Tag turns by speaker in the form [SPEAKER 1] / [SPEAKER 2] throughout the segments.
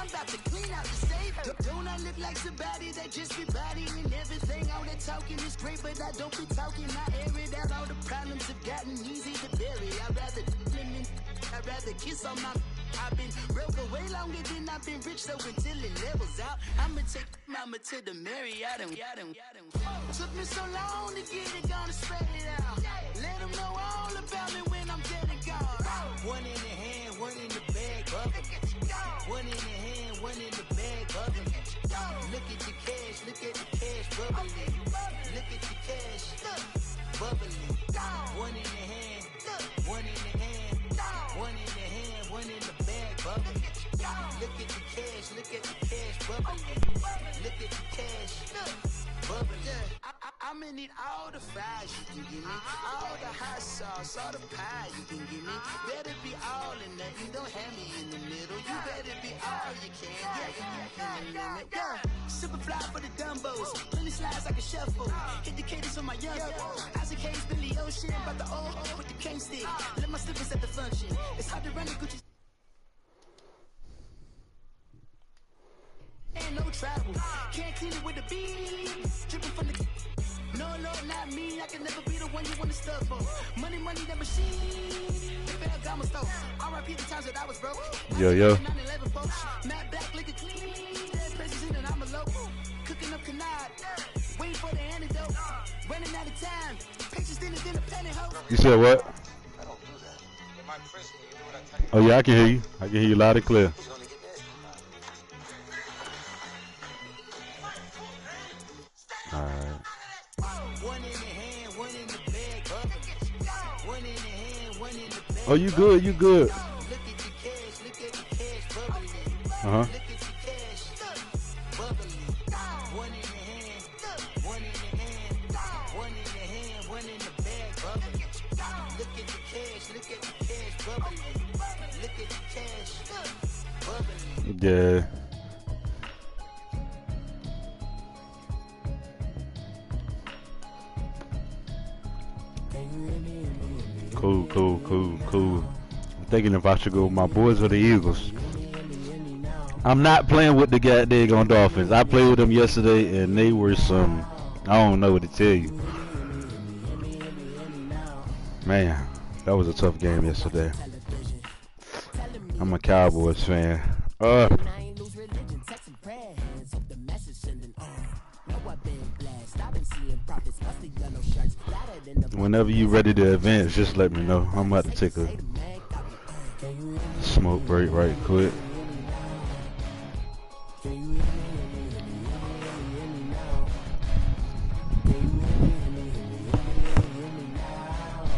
[SPEAKER 1] I'm about to clean out the state. Don't I look like somebody that just be bodying everything? All that talking is great, but I don't be talking. I air it out. All the problems have gotten easy to bury. I'd rather kiss on my. I've been broke for way longer than I've been rich, so until it levels out, I'ma take mama to the Marriott and took me so long to get it, gonna spread it out. Let them know all about me when I'm dead and gone. One in the hand, one in the bag, bubbling. One in the hand, one in the bag, bubbling. Look at the cash, bubbling. Look at the cash, bubbling. One in the hand, one in the hand, one in the hand, one in the bag, bubbling. Look at the cash, bubbling. Look at the cash, bubbling. I'ma need all the fries you can give me, all the hot sauce, all the pie you can give me. Better be all in nothing, don't have me in the middle. You better be all you can. Yeah. Super fly for the dumbos, plenty slides like a shuffle. Hit the cadence on my young. Isaac Hayes, Billy Ocean, about the old with the cane stick. Let my slippers at the function. It's hard to run the Gucci. And no travel, can't clean it with the beat. Dripping from the. No, not me. I can never be the one you want to stuff for. Money, that machine. R.I.P. the times that I was broke.
[SPEAKER 2] Yo.
[SPEAKER 1] Matt Black, liquor clean. Dead presses in and I'm a local. Cooking up canard. Waiting for the antidote. Running out of time. Patience in the pantyhose.
[SPEAKER 2] You said what?
[SPEAKER 3] I don't do that. In my prison, you do what I tell you.
[SPEAKER 2] Oh yeah, I can hear you. I can hear you loud and clear. All right. Oh, you good? Uh-huh. Yeah. Cool. I'm thinking if I should go with my boys or the Eagles. I'm not playing with the goddamn Dolphins. I played with them yesterday and they were some, I don't know what to tell you. Man, that was a tough game yesterday. I'm a Cowboys fan. Whenever you ready to advance, just let me know. I'm about to take a smoke break right quick.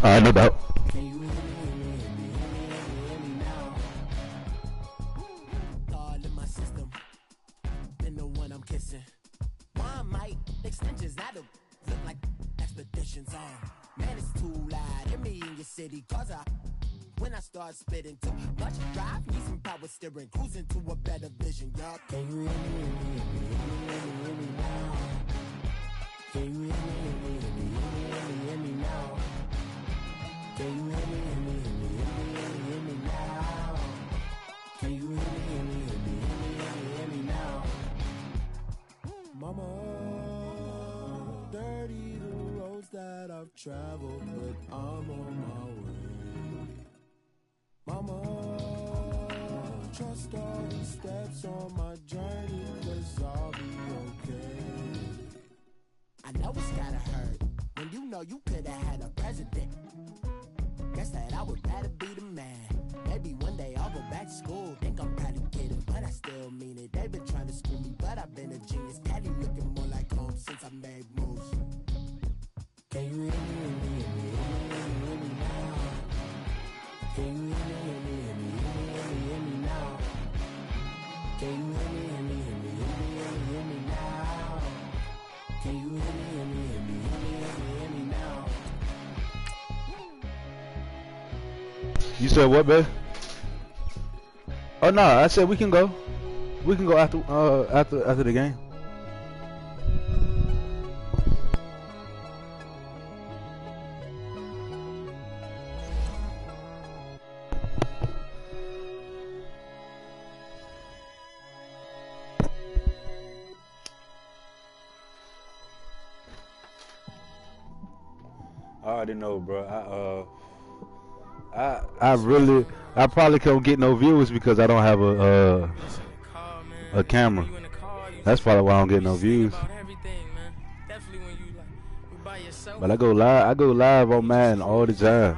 [SPEAKER 2] No doubt.
[SPEAKER 1] Man, it's too loud in me in your city, cause when I start spitting too much drive, need some power steering, cruising to a better vision, y'all. Can you hear me now? Can you hear me now? Can you hear me now? Can you hear me now? Mama, dirty the roads that I've traveled, but I'm on my way. Mama, trust all the steps on my journey, 'cause I'll be okay. I know it's gotta hurt when you know you could've had a president. Guess that I would rather be the man. Maybe one day I'll go back to school. Think I'm probably kidding, but I still mean it. They've been trying to screw me, but I've been a genius. Caddy looking more like home since I made moves. Can you hear me now? Can you hear me now? Can you hear me now? Can you hear me now?
[SPEAKER 2] You said what, babe? Oh no, I said we can go. We can go after the game. already know, bro. I probably can't get no views because I don't have a camera. That's probably why I don't get no views. But I go live on Madden all the time.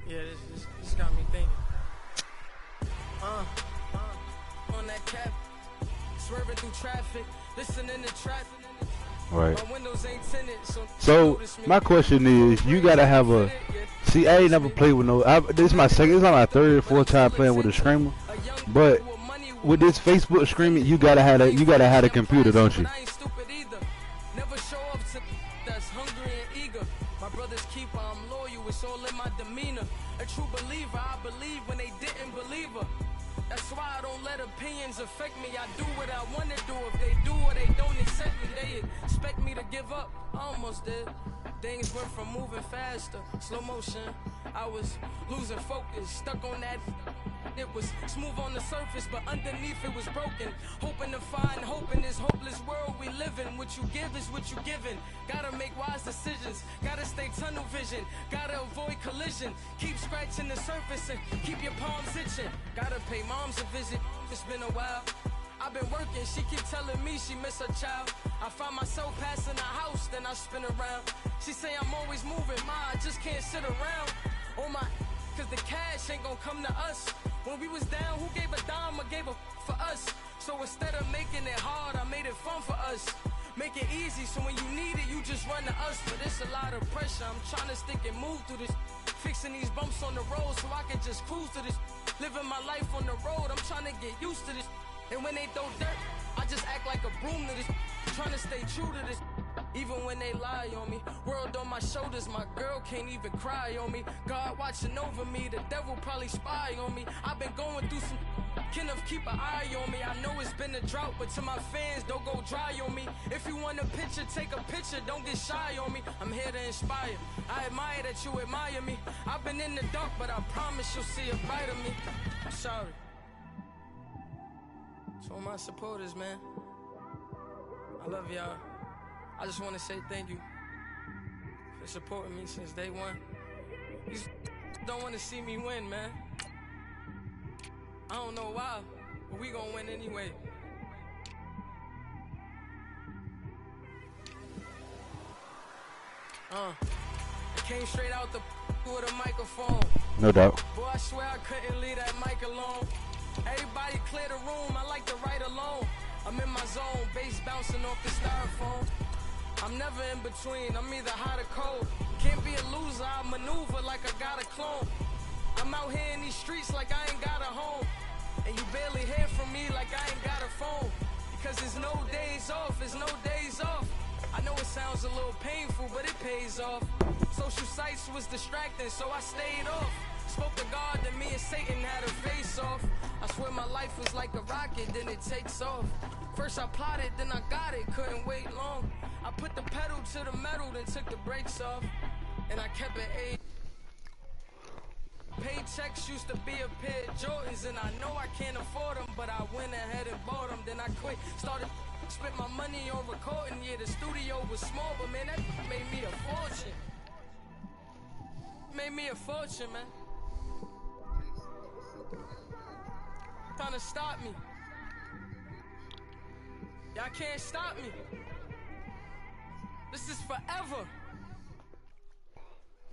[SPEAKER 1] Yeah, this got me thinking. On that cap, swerving through traffic, listening to traffic.
[SPEAKER 2] Right. So my question is, you gotta have a. See, I ain't never played with no. This is my second. It's not my third or fourth time playing with a screamer. But with this Facebook screaming, you gotta have a computer, don't you?
[SPEAKER 1] Never show up to that's hungry and eager. My brother's keeper, I'm loyal. It's all in my demeanor. A true believer, I believe when they didn't believe her. That's why I don't let opinions affect me. I do what I want to do. If they do or they don't accept me, they expect me to give up. I almost did. Things went from moving faster, slow motion. I was losing focus, stuck on that. It was smooth on the surface, but underneath it was broken. Hoping to find hope in this hopeless world we live in. What you give is what you given. Gotta make wise decisions. Gotta stay tunnel vision. Gotta avoid collision. Keep scratching the surface and keep your palms itching. Gotta pay moms a visit. It's been a while. I've been working, she keep telling me she miss her child. I find myself passing the house, then I spin around. She say I'm always moving, I just can't sit around. Oh my, cause the cash ain't gonna come to us. When we was down, who gave a dime or gave a for us? So instead of making it hard, I made it fun for us. Make it easy, so when you need it, you just run to us. But it's a lot of pressure, I'm trying to stick and move through this. Fixing these bumps on the road so I can just cruise to this. Living my life on the road, I'm trying to get used to this. And when they throw dirt, I just act like a broom to this. Trying to stay true to this. Even when they lie on me. World on my shoulders, my girl can't even cry on me. God watching over me, the devil probably spy on me. I've been going through some. Kenneth, keep an eye on me. I know it's been a drought, but to my fans, don't go dry on me. If you want a picture, take a picture, don't get shy on me. I'm here to inspire. I admire that you admire me. I've been in the dark, but I promise you'll see a bright of me. I'm sorry. To all my supporters, man, I love y'all. I just want to say thank you for supporting me since day one. You don't want to see me win, man. I don't know why, but we gonna win anyway. I came straight out the with a microphone.
[SPEAKER 2] No doubt.
[SPEAKER 1] Boy, I swear I couldn't leave that mic alone. Everybody clear the room, I like to write alone. I'm in my zone, bass bouncing off the styrofoam. I'm never in between, I'm either hot or cold. Can't be a loser, I maneuver like I got a clone. I'm out here in these streets like I ain't got a home. And you barely hear from me like I ain't got a phone. Because there's no days off, there's no days off. I know it sounds a little painful, but it pays off. Social sites was distracting, so I stayed off. Spoke to God that me and Satan had a face off. I swear my life was like a rocket, then it takes off. First I plotted, then I got it, couldn't wait long. I put the pedal to the metal, then took the brakes off. And I kept it A. Paychecks used to be a pair of Jordans, and I know I can't afford them, but I went ahead and bought them. Then I quit, started spent my money on recording. Yeah, the studio was small, but man, that made me a fortune. Made me a fortune, man. Trying to stop me. Y'all can't stop me. This is forever.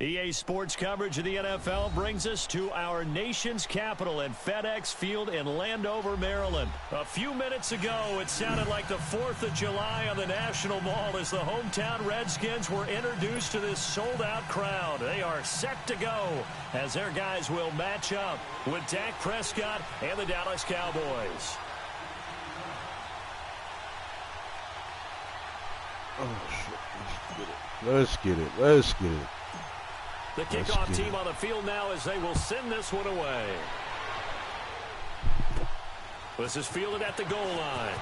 [SPEAKER 4] EA Sports coverage of the NFL brings us to our nation's capital at FedEx Field in Landover, Maryland. A few minutes ago, it sounded like the 4th of July on the National Mall as the hometown Redskins were introduced to this sold-out crowd. They are set to go as their guys will match up with Dak Prescott and the Dallas Cowboys.
[SPEAKER 2] Oh, shit. Let's get it. Let's get it.
[SPEAKER 4] The kickoff team on the field now as they will send this one away. This is fielded at the goal line.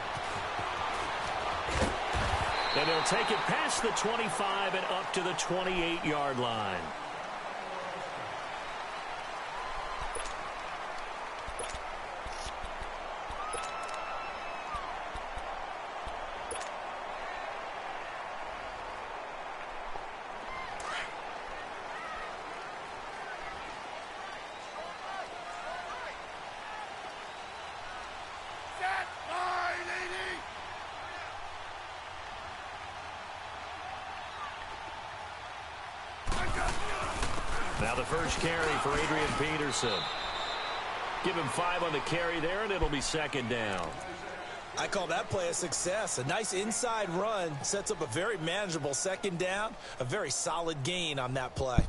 [SPEAKER 4] And they'll take it past the 25 and up to the 28-yard line. Now the first carry for Adrian Peterson. Give him 5 on the carry there, and it'll be second down.
[SPEAKER 5] I call that play a success. A nice inside run sets up a very manageable second down. A very solid gain on that play.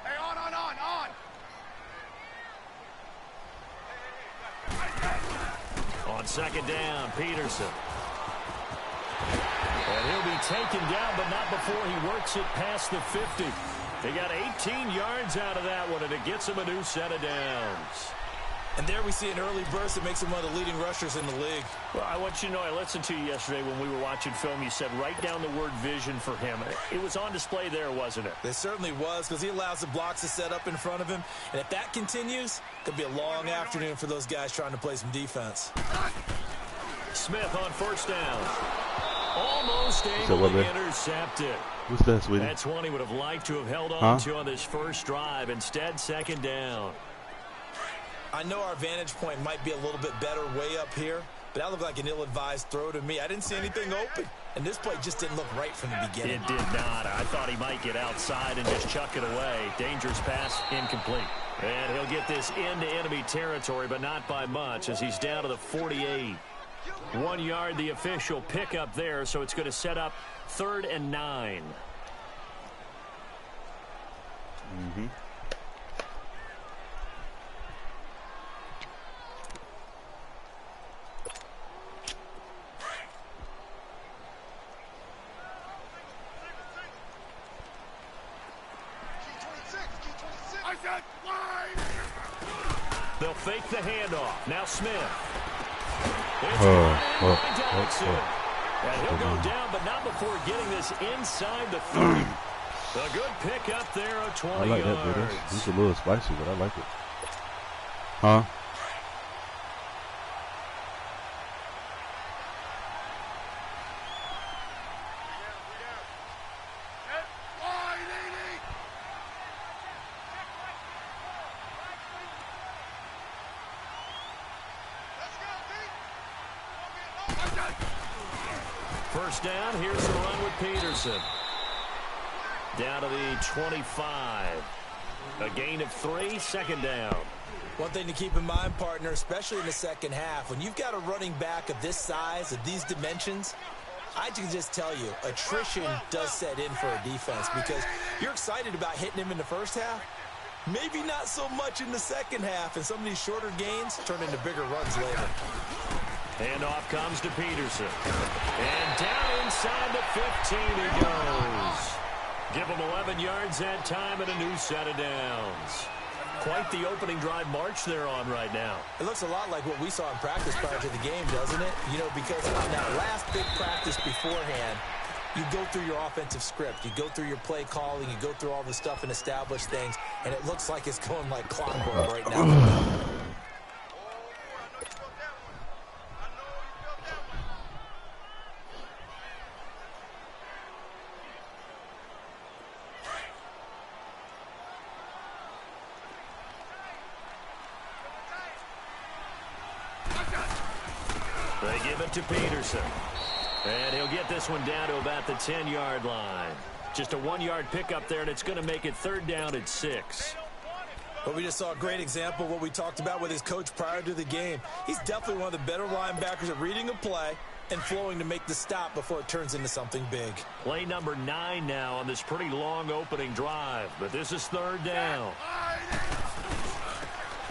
[SPEAKER 3] Hey, on.
[SPEAKER 4] On second down, Peterson. And he'll be taken down, but not before he works it past the 50. They got 18 yards out of that one, and it gets him a new set of downs.
[SPEAKER 5] And there we see an early burst that makes him one of the leading rushers in the league.
[SPEAKER 4] Well, I want you to know, I listened to you yesterday when we were watching film. You said write down the word vision for him. It was on display there, wasn't it?
[SPEAKER 5] It certainly was, because he allows the blocks to set up in front of him. And if that continues, it could be a long afternoon for those guys trying to play some defense.
[SPEAKER 4] Smith on first down. Almost able to intercept it.
[SPEAKER 2] What's that, sweetie?
[SPEAKER 4] That's one he would have liked to have held on to on this first drive. Instead, second down.
[SPEAKER 5] I know our vantage point might be a little bit better way up here, but that looked like an ill-advised throw to me. I didn't see anything open, and this play just didn't look right from the beginning.
[SPEAKER 4] It did not. I thought he might get outside and just chuck it away. Dangerous pass, incomplete. And he'll get this into enemy territory, but not by much, as he's down to the 48. 1 yard, the official pickup there, so it's going to set up 3rd and 9.
[SPEAKER 2] Mm-hmm.
[SPEAKER 4] They'll fake the handoff. Now Smith. And he'll go down, but not before getting this inside the 30. A good pick up there of 20
[SPEAKER 2] I like
[SPEAKER 4] yards.
[SPEAKER 2] that, dude. It's a little spicy, but I like it. Huh?
[SPEAKER 4] First down, here's the run with Peterson. Down to the 25. A gain of 3, second down.
[SPEAKER 5] One thing to keep in mind, partner, especially in the second half, when you've got a running back of this size, of these dimensions, I can just tell you, attrition does set in for a defense, because you're excited about hitting him in the first half. Maybe not so much in the second half, and some of these shorter gains turn into bigger runs later.
[SPEAKER 4] Handoff comes to Peterson. And down inside the 15 he goes. Give him 11 yards that time and a new set of downs. Quite the opening drive march they're on right now.
[SPEAKER 5] It looks a lot like what we saw in practice prior to the game, doesn't it? You know, because on that last big practice beforehand, you go through your offensive script. You go through your play calling. You go through all the stuff and establish things. And it looks like it's going like clockwork right now.
[SPEAKER 4] They give it to Peterson. And he'll get this one down to about the 10-yard line. Just a 1-yard pickup there, and it's going to make it 3rd down at 6.
[SPEAKER 5] But we just saw a great example of what we talked about with his coach prior to the game. He's definitely one of the better linebackers at reading a play and flowing to make the stop before it turns into something big.
[SPEAKER 4] Play number 9 now on this pretty long opening drive. But this is 3rd down.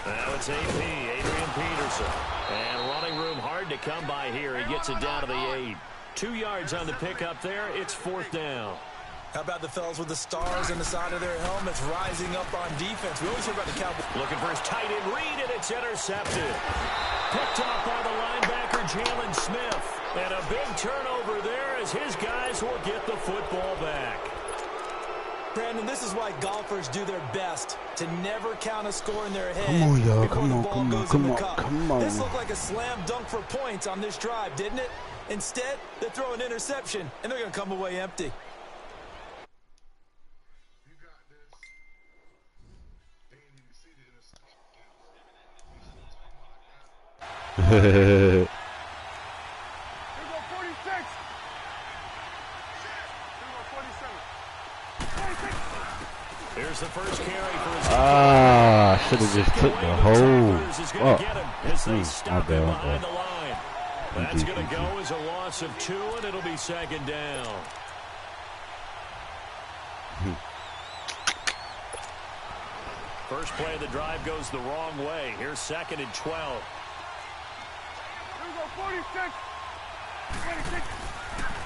[SPEAKER 4] Now it's AP, Adrian Peterson. And running room hard to come by here. He gets it down to the 8. 2 yards on the pickup there. It's 4th down.
[SPEAKER 5] How about the fellas with the stars on the side of their helmets rising up on defense? We always hear about the Cowboys.
[SPEAKER 4] Looking for his tight end read, and it's intercepted. Picked off by the linebacker, Jalen Smith. And a big turnover there as his guys will get the football back.
[SPEAKER 5] Brandon, this is why golfers do their best to never count a score in their head.
[SPEAKER 2] Come on, y'all.
[SPEAKER 5] before
[SPEAKER 2] Come
[SPEAKER 5] the
[SPEAKER 2] on,
[SPEAKER 5] ball
[SPEAKER 2] come on,
[SPEAKER 5] goes in
[SPEAKER 2] come
[SPEAKER 5] the
[SPEAKER 2] on,
[SPEAKER 5] cup.
[SPEAKER 2] come on.
[SPEAKER 5] This looked like a slam dunk for points on this drive, didn't it? Instead, they throw an interception, and they're going to come away empty.
[SPEAKER 4] Here's the first carry for his
[SPEAKER 2] should have just took the whole.
[SPEAKER 4] My bad. That's going to go as a loss of 2, and it'll be second down. First play of the drive goes the wrong way. Here's 2nd and 12.
[SPEAKER 6] Here we go, 46. 26.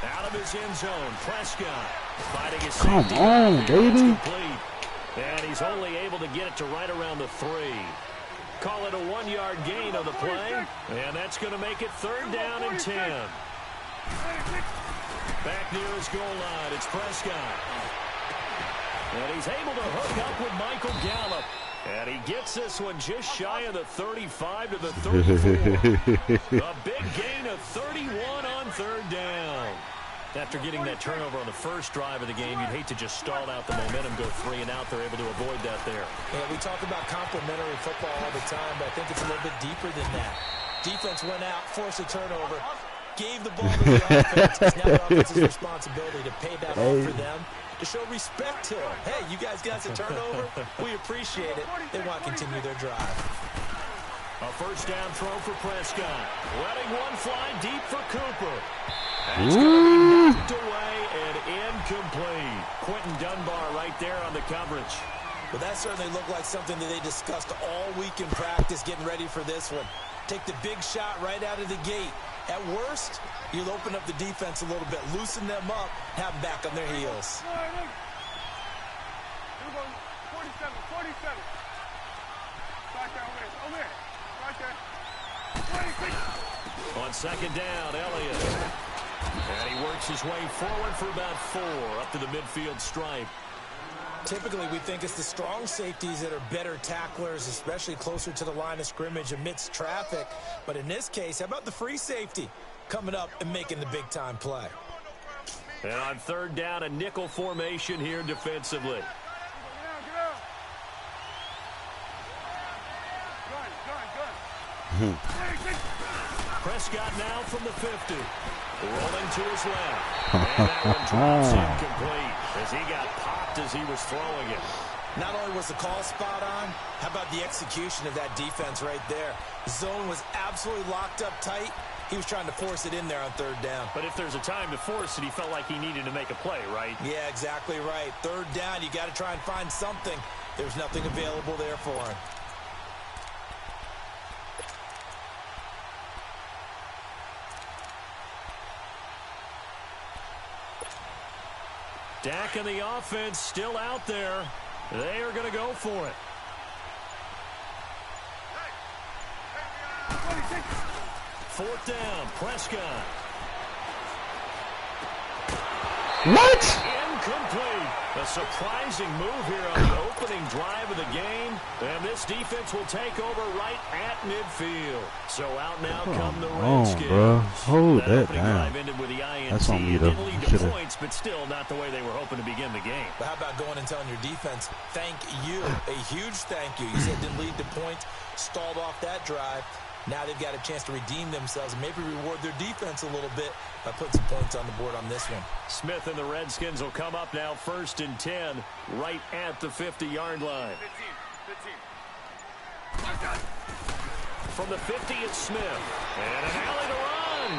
[SPEAKER 4] Out of his end zone, Prescott fighting his
[SPEAKER 2] Come
[SPEAKER 4] safety.
[SPEAKER 2] on, baby.
[SPEAKER 4] And he's only able to get it to right around the 3. Call it a 1-yard gain on the play, and that's going to make it 3rd down and 10. Back near his goal line, it's Prescott. And he's able to hook up with Michael Gallup. And he gets this one just shy of the 35 to the 34. A big gain of 31 on 3rd down. After getting that turnover on the first drive of the game, you'd hate to just stall out the momentum, go 3 and out. They're able to avoid that there.
[SPEAKER 5] Yeah, we talk about complementary football all the time, but I think it's a little bit deeper than that. Defense went out, forced a turnover, gave the ball to the offense. It's now the offense's responsibility to pay that off for them, to show respect to them. Hey, you guys got a turnover? We appreciate it. They want to continue their drive.
[SPEAKER 4] A first down throw for Prescott. Letting one fly deep for Cooper. That's going to be knocked away and incomplete. Quentin Dunbar right there on the coverage.
[SPEAKER 5] But that certainly looked like something that they discussed all week in practice, getting ready for this one. Take the big shot right out of the gate. At worst, you'll open up the defense a little bit, loosen them up, have them back on their heels.
[SPEAKER 6] Here we go, 47, 47. Right there, over there. Right there. 26.
[SPEAKER 4] On 2nd down, Elliott. And he works his way forward for about 4 up to the midfield stripe.
[SPEAKER 5] Typically, we think it's the strong safeties that are better tacklers, especially closer to the line of scrimmage amidst traffic. But in this case, how about the free safety coming up and making the big-time play?
[SPEAKER 4] And on 3rd down, a nickel formation here defensively.
[SPEAKER 6] Get out. Good. 26.
[SPEAKER 4] Prescott now from the 50. Rolling to his left. And that one drops incomplete as he got popped as he was throwing it.
[SPEAKER 5] Not only was the call spot on, how about the execution of that defense right there? The zone was absolutely locked up tight. He was trying to force it in there on 3rd down.
[SPEAKER 4] But if there's a time to force it, he felt like he needed to make a play, right?
[SPEAKER 5] Yeah, exactly right. 3rd down, you got to try and find something. There's nothing available there for him.
[SPEAKER 4] Dak and the offense still out there. They are going to go for it. 4th down, Prescott.
[SPEAKER 2] What?
[SPEAKER 4] Incomplete. A surprising move here on the opening drive of the game. And this defense will take over right at midfield. So out now come the Redskins.
[SPEAKER 2] Bro. Hold that
[SPEAKER 4] opening
[SPEAKER 2] down.
[SPEAKER 4] drive ended with the INT.
[SPEAKER 2] That's on me, though.
[SPEAKER 4] Didn't lead to points, but still not the way they were hoping to begin the game.
[SPEAKER 5] But how about going and telling your defense, thank you, a huge thank you. You said didn't lead to points, stalled off that drive. Now they've got a chance to redeem themselves and maybe reward their defense a little bit by putting some points on the board on this one.
[SPEAKER 4] Smith and the Redskins will come up now 1st and 10 right at the 50-yard line.
[SPEAKER 6] 15.
[SPEAKER 4] From the 50, it's Smith. And an alley to run.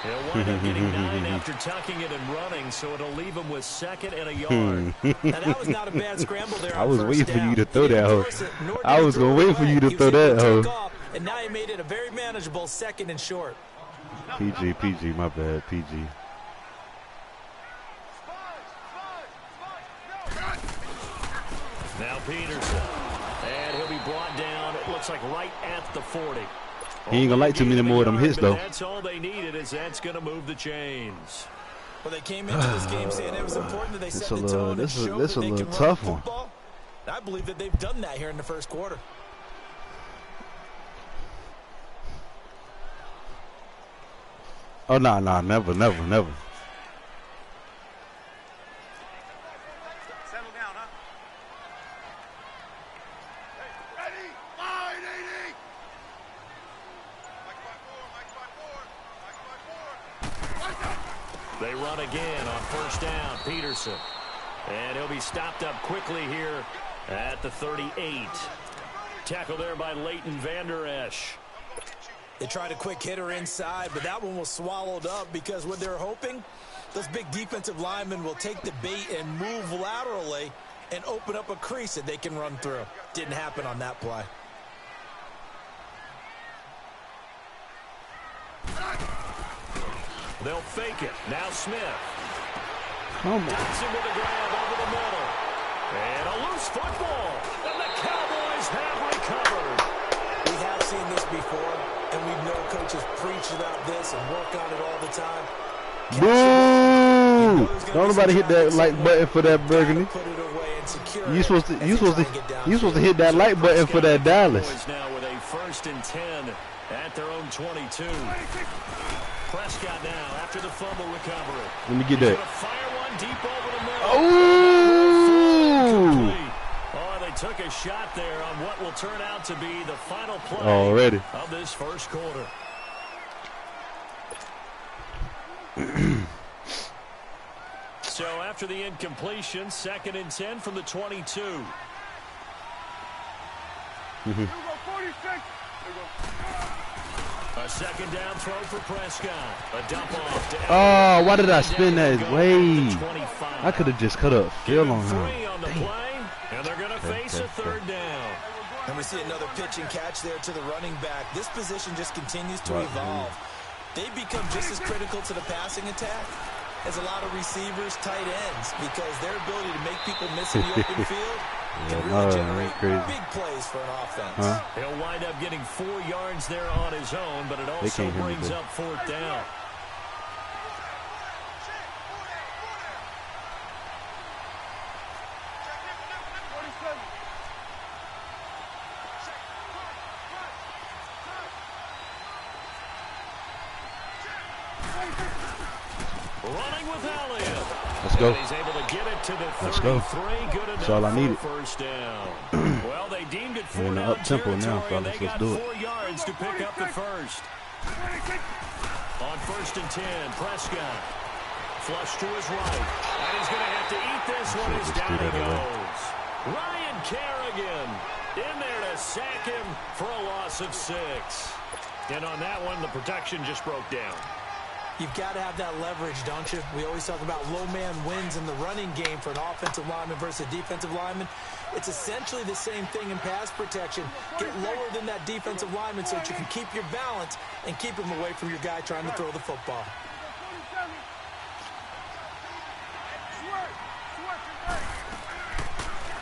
[SPEAKER 4] He'll wind up getting 9 after tucking it and running, so it'll leave him with 2nd and a yard.
[SPEAKER 5] Now that was not a bad scramble there.
[SPEAKER 2] I was waiting for you to throw that hoe. I was going to wait for you to throw that hoe.
[SPEAKER 5] And now he made it a very manageable 2nd and short.
[SPEAKER 2] PG, my bad, PG.
[SPEAKER 4] Now Peterson. And he'll be brought down, it looks like right at the 40.
[SPEAKER 2] He ain't going to like too many more of them hits, though.
[SPEAKER 4] That's all they needed, is that's going to move the chains.
[SPEAKER 5] Well, they came into this game saying it was important that they set the tone and show that they can
[SPEAKER 2] tough
[SPEAKER 5] run
[SPEAKER 2] one.
[SPEAKER 5] football. I believe that they've done that here in the first quarter.
[SPEAKER 2] Oh, no, never.
[SPEAKER 6] Settle down, huh? Ready? Line 80!
[SPEAKER 4] They run again on 1st down. Peterson. And he'll be stopped up quickly here at the 38. Tackle there by Leighton Vander Esch.
[SPEAKER 5] They tried a quick hitter inside, but that one was swallowed up because what they're hoping, those big defensive linemen will take the bait and move laterally and open up a crease that they can run through. Didn't happen on that play.
[SPEAKER 4] They'll fake it. Now Smith.
[SPEAKER 2] Dodson
[SPEAKER 4] with a grab over the middle. And a loose football. And the Cowboys have recovered.
[SPEAKER 5] We have seen this before, and we know coaches preach about this and work on it all the time.
[SPEAKER 2] Boo! Don't nobody hit that like button for that Burgundy. You supposed to hit that like button for that Dallas.
[SPEAKER 4] Now with a 1st and 10 at their own 22. Prescott now after the fumble recovery.
[SPEAKER 2] Let me get that.
[SPEAKER 4] Fire one deep over the middle.
[SPEAKER 2] Oh!
[SPEAKER 4] Oh, they took a shot there on what will turn out to be the final play
[SPEAKER 2] already
[SPEAKER 4] of this first quarter. So after the incompletion, 2nd and 10 from the 22. A 2nd down throw for Prescott. A dump off to
[SPEAKER 2] oh, why did I spin that way? I could have just cut up field on him.
[SPEAKER 4] On the play, and they're going to face a 3rd down.
[SPEAKER 5] And we see another pitch and catch there to the running back. This position just continues to evolve. They become just as critical to the passing attack as a lot of receivers, tight ends, because their ability to make people miss in the open field can really generate big plays for an offense.
[SPEAKER 4] He'll wind up getting 4 yards there on his own, but it also brings up 4th down. Running with Elliott.
[SPEAKER 2] Let's go.
[SPEAKER 4] He's able to get it to the 33.
[SPEAKER 2] Let's go.
[SPEAKER 4] Good
[SPEAKER 2] That's all I needed.
[SPEAKER 4] First down. Well, they deemed it 4
[SPEAKER 2] We're in the
[SPEAKER 4] down
[SPEAKER 2] up-tempo now,
[SPEAKER 4] territory,
[SPEAKER 2] fellas.
[SPEAKER 4] they
[SPEAKER 2] Let's
[SPEAKER 4] got
[SPEAKER 2] do
[SPEAKER 4] 4
[SPEAKER 2] it.
[SPEAKER 4] yards to pick up the first. On 1st and 10, Prescott. Flush to his right. And he's going to have to eat this one as down he goes. Ryan Kerrigan in there to sack him for a loss of 6. And on that one, the protection just broke down.
[SPEAKER 5] You've got to have that leverage, don't you? We always talk about low man wins in the running game for an offensive lineman versus a defensive lineman. It's essentially the same thing in pass protection. Get lower than that defensive lineman so that you can keep your balance and keep him away from your guy trying to throw the football.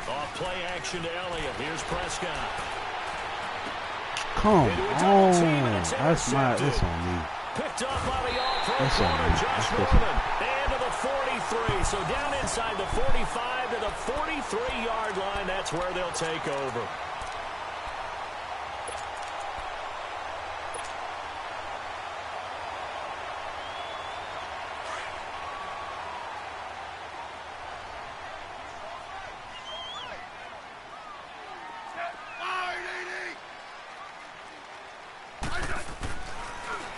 [SPEAKER 4] Off play action to Elliott. Here's Prescott.
[SPEAKER 2] Come on. That's on me.
[SPEAKER 4] Picked up by the all-pro
[SPEAKER 2] That's on
[SPEAKER 4] corner,
[SPEAKER 2] me.
[SPEAKER 4] Josh Roman. And to the 43. So down inside the 45 to the 43-yard line. That's where they'll take over.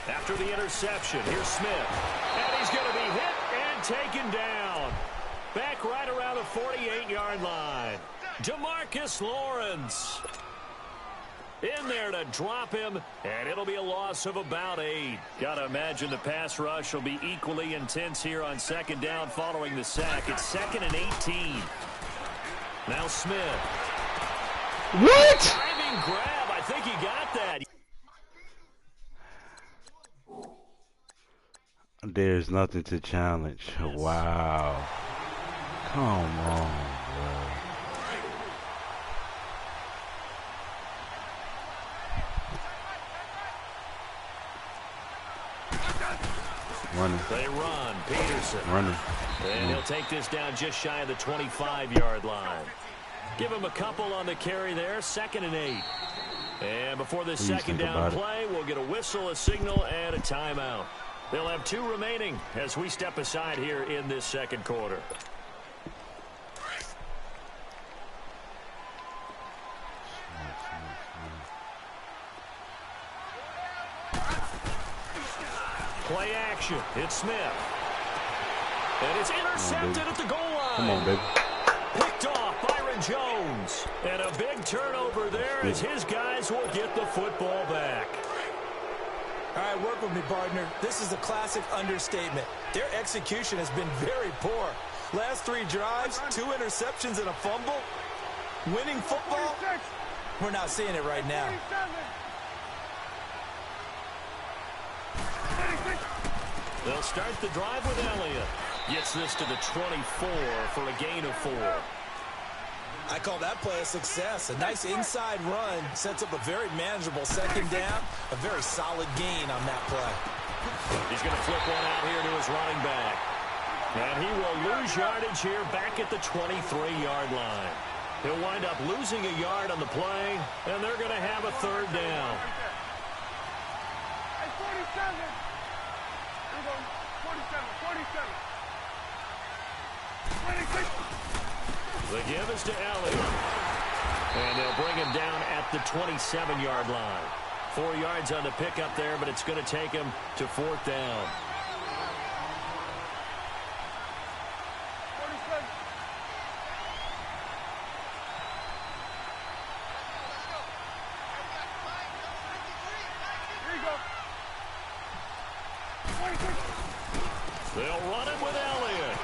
[SPEAKER 4] After the interception, here's Smith. And he's going to be hit and taken down. Back right around the 48-yard line. DeMarcus Lawrence in there to drop him, and it'll be a loss of about 8. Got to imagine the pass rush will be equally intense here on 2nd down following the sack. It's 2nd and 18. Now Smith.
[SPEAKER 2] What?
[SPEAKER 4] Diving grab. I think he got that.
[SPEAKER 2] There's nothing to challenge. Wow. Come on, bro. Running.
[SPEAKER 4] They run. Peterson.
[SPEAKER 2] Running.
[SPEAKER 4] And he'll take this down just shy of the 25-yard line. Give him a couple on the carry there. 2nd and 8. And before this 2nd down play, we'll get a whistle, a signal, and a timeout. They'll have 2 remaining as we step aside here in this 2nd quarter. Play action. It's Smith. And it's intercepted at the goal line.
[SPEAKER 2] Come on, baby.
[SPEAKER 4] Picked off Byron Jones. And a big turnover there as his guys will get the football back.
[SPEAKER 5] All right, work with me, partner. This is a classic understatement. Their execution has been very poor. Last 3 drives, 2 interceptions and a fumble. Winning football? We're not seeing it right now.
[SPEAKER 4] They'll start the drive with Elliott. Gets this to the 24 for a gain of 4.
[SPEAKER 5] I call that play a success. A nice inside run sets up a very manageable second down. A very solid gain on that play.
[SPEAKER 4] He's going to flip one out here to his running back. And he will lose yardage here back at the 23-yard line. He'll wind up losing a yard on the play, and they're going to have a 3rd down.
[SPEAKER 6] Hey, 47. Here we go. 47. 26.
[SPEAKER 4] The give is to Elliott. And they'll bring him down at the 27-yard line. 4 yards on the pickup there, but it's going to take him to 4th down.
[SPEAKER 6] 47. Here you go. 26.
[SPEAKER 4] They'll run it with Elliott.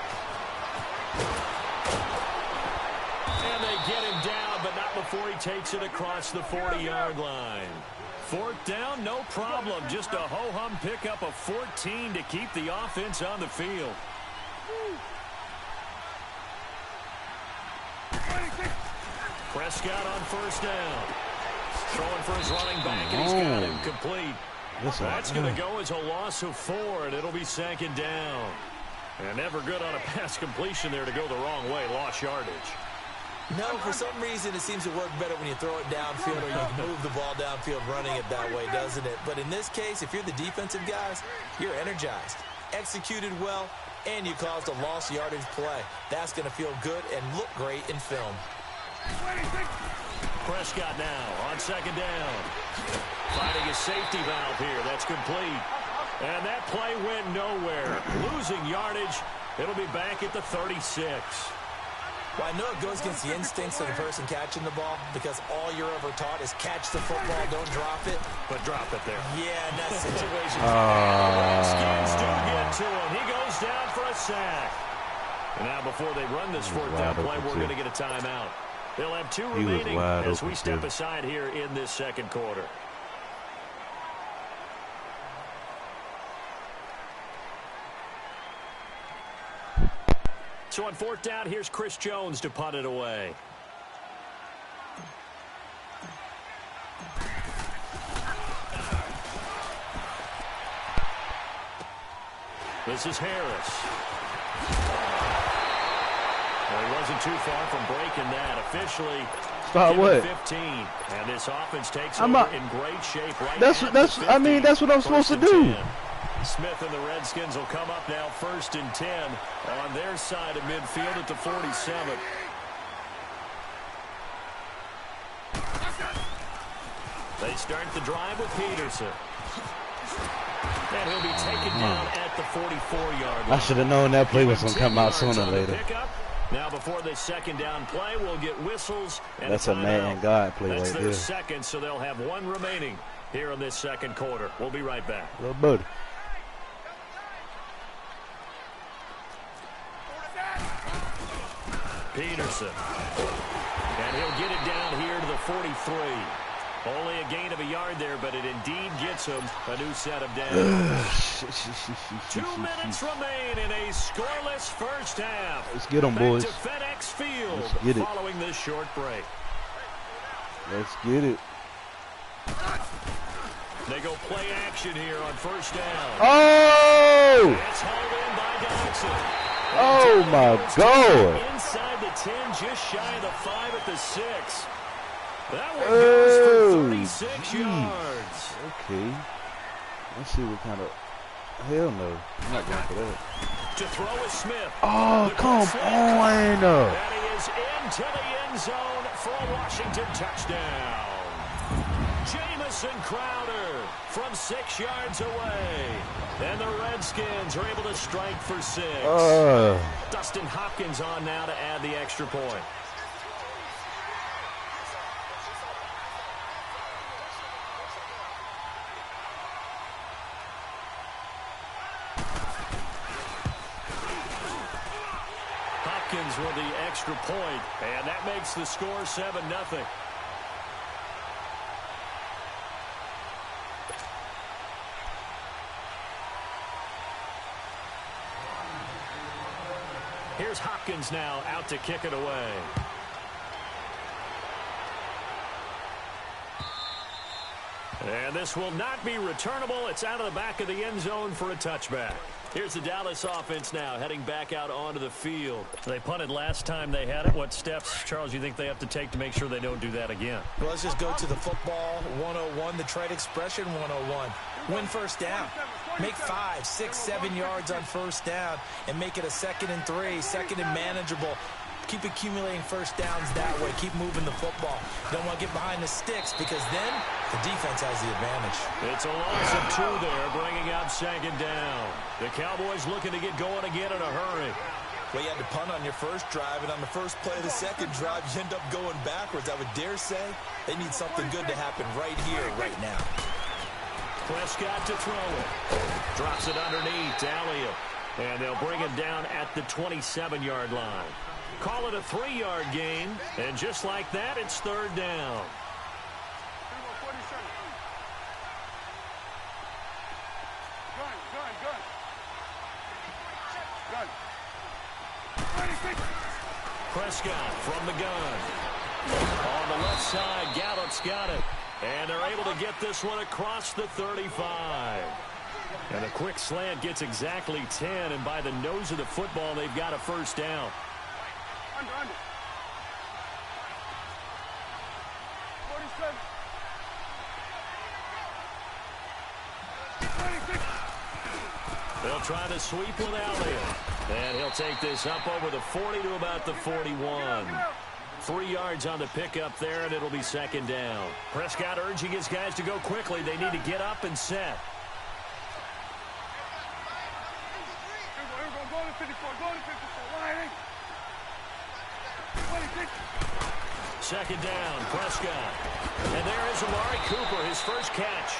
[SPEAKER 4] And they get him down, but not before he takes it across the 40-yard line. 4th down, no problem. Just a ho-hum pickup of 14 to keep the offense on the field.
[SPEAKER 6] 26.
[SPEAKER 4] Prescott on 1st down. Throwing for his running back, and he's got him complete. That's going to go as a loss of 4, and it'll be 2nd down. And never good on a pass completion there to go the wrong way. Lost yardage.
[SPEAKER 5] No, for some reason it seems to work better when you throw it downfield or you can move the ball downfield running it that way, doesn't it? But in this case, if you're the defensive guys, you're energized, executed well, and you caused a lost yardage play. That's going to feel good and look great in film.
[SPEAKER 6] 26.
[SPEAKER 4] Prescott now on 2nd down. Finding a safety valve here. That's complete. And that play went nowhere. Losing yardage. It'll be back at the 36.
[SPEAKER 5] Well, I know it goes against the instincts of the person catching the ball because all you're ever taught is catch the football, don't drop it.
[SPEAKER 4] But drop it there.
[SPEAKER 5] Yeah, in that situation.
[SPEAKER 4] Redskins do get to him. He goes down for a sack. And now before they run this 4th down play, we're going to get a timeout. They'll have 2 remaining as we step aside here in this 2nd quarter. So on 4th down, here's Chris Jones to punt it away. This is Harris. Well, he wasn't too far from breaking that. Officially,
[SPEAKER 2] Start what?
[SPEAKER 4] 15, and this offense takes over in great shape right now.
[SPEAKER 2] That's what I'm supposed to do.
[SPEAKER 4] 10. Smith and the Redskins will come up now 1st and 10 on their side of midfield at the 47. They start the drive with Peterson. And he'll be taken down at the 44-yard line.
[SPEAKER 2] I should have known that play was going to come out sooner or later.
[SPEAKER 4] Now before this 2nd down play, we'll get whistles. And
[SPEAKER 2] that's a man and God play
[SPEAKER 4] right there. That's their 2nd, so they'll have 1 remaining here in this 2nd quarter. We'll be right back.
[SPEAKER 2] Little buddy.
[SPEAKER 4] Peterson. And he'll get it down here to the 43. Only a gain of a yard there, but it indeed gets him a new set of downs. 2 minutes remain in a scoreless 1st half.
[SPEAKER 2] Let's get them, boys.
[SPEAKER 4] Back to FedEx Field
[SPEAKER 2] Let's get it.
[SPEAKER 4] Following this short break.
[SPEAKER 2] Let's get it.
[SPEAKER 4] They go play action here on 1st down.
[SPEAKER 2] Oh!
[SPEAKER 4] That's hauled in by Dodson.
[SPEAKER 2] Oh, my God.
[SPEAKER 4] Inside the 10, just shy of the 5 at the 6. That one goes for 36 yards.
[SPEAKER 2] Okay. Let's see what kind of... Hell no. I'm not going for that.
[SPEAKER 4] To throw is Smith.
[SPEAKER 2] Oh, come on.
[SPEAKER 4] And he is into the end zone for a Washington touchdown. Jamison Crowder from 6 yards away. And the Redskins are able to strike for 6. Dustin Hopkins on now to add the extra point. Hopkins with the extra point, and that makes the score 7-0. Here's Hopkins now out to kick it away. And this will not be returnable. It's out of the back of the end zone for a touchback. Here's the Dallas offense now heading back out onto the field. They punted last time they had it. What steps, Charles, you think they have to take to make sure they don't do that again?
[SPEAKER 5] Well, let's just go to the football 101, the trade expression 101. Win first down. Make 5, 6, 7 yards on first down and make it a 2nd and 3, 2nd and manageable. Keep accumulating first downs that way. Keep moving the football. Don't want to get behind the sticks because then the defense has the advantage.
[SPEAKER 4] It's a loss of 2 there, bringing up 2nd down. The Cowboys looking to get going again in a hurry.
[SPEAKER 5] Well, you had to punt on your first drive, and on the first play of the second drive, you end up going backwards. I would dare say they need something good to happen right here, right now.
[SPEAKER 4] Prescott to throw it. Drops it underneath. Alley-oop. And they'll bring him down at the 27-yard line. Call it a 3-yard gain. And just like that, it's 3rd down. Prescott from the gun. On the left side, Gallup's got it. And they're able to get this one across the 35. And a quick slant gets exactly 10. And by the nose of the football, they've got a first down.
[SPEAKER 6] Under. 47. 26.
[SPEAKER 4] They'll try to sweep with Elliott. And he'll take this up over the 40 to about the 41. 3 yards on the pickup there, and it'll be 2nd down. Prescott urging his guys to go quickly. They need to get up and set.
[SPEAKER 6] Go to 54. Go to 54. Line. 26.
[SPEAKER 4] 2nd down, Prescott. And there is Amari Cooper, his first catch.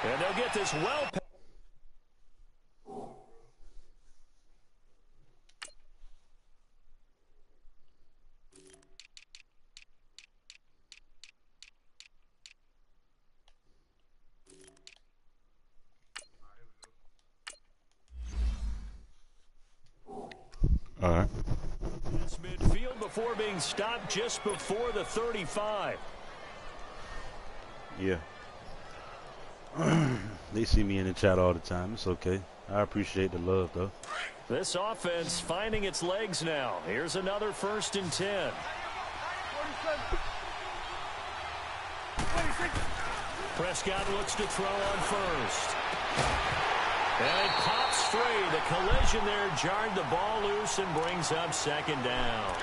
[SPEAKER 4] And they'll get this well.
[SPEAKER 2] All right.
[SPEAKER 4] It's midfield before being stopped just before the 35.
[SPEAKER 2] Yeah. They see me in the chat all the time. It's okay. I appreciate the love, though.
[SPEAKER 4] This offense finding its legs now. Here's another 1st and 10.
[SPEAKER 6] 47. 26.
[SPEAKER 4] Prescott looks to throw on first. And it pops free. The collision there jarred the ball loose and brings up 2nd down.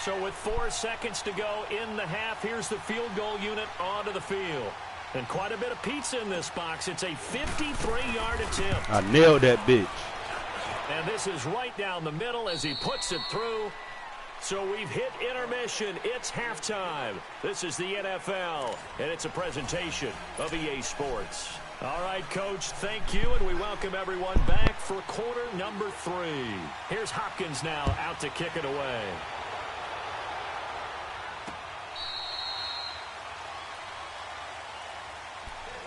[SPEAKER 4] So with 4 seconds to go in the half, here's the field goal unit onto the field. And quite a bit of pizza in this box. It's a 53-yard attempt.
[SPEAKER 2] I nailed that bitch.
[SPEAKER 4] And this is right down the middle as he puts it through. So we've hit intermission. It's halftime. This is the NFL, and it's a presentation of EA Sports. All right, Coach, thank you, and we welcome everyone back for quarter number 3. Here's Hopkins now out to kick it away.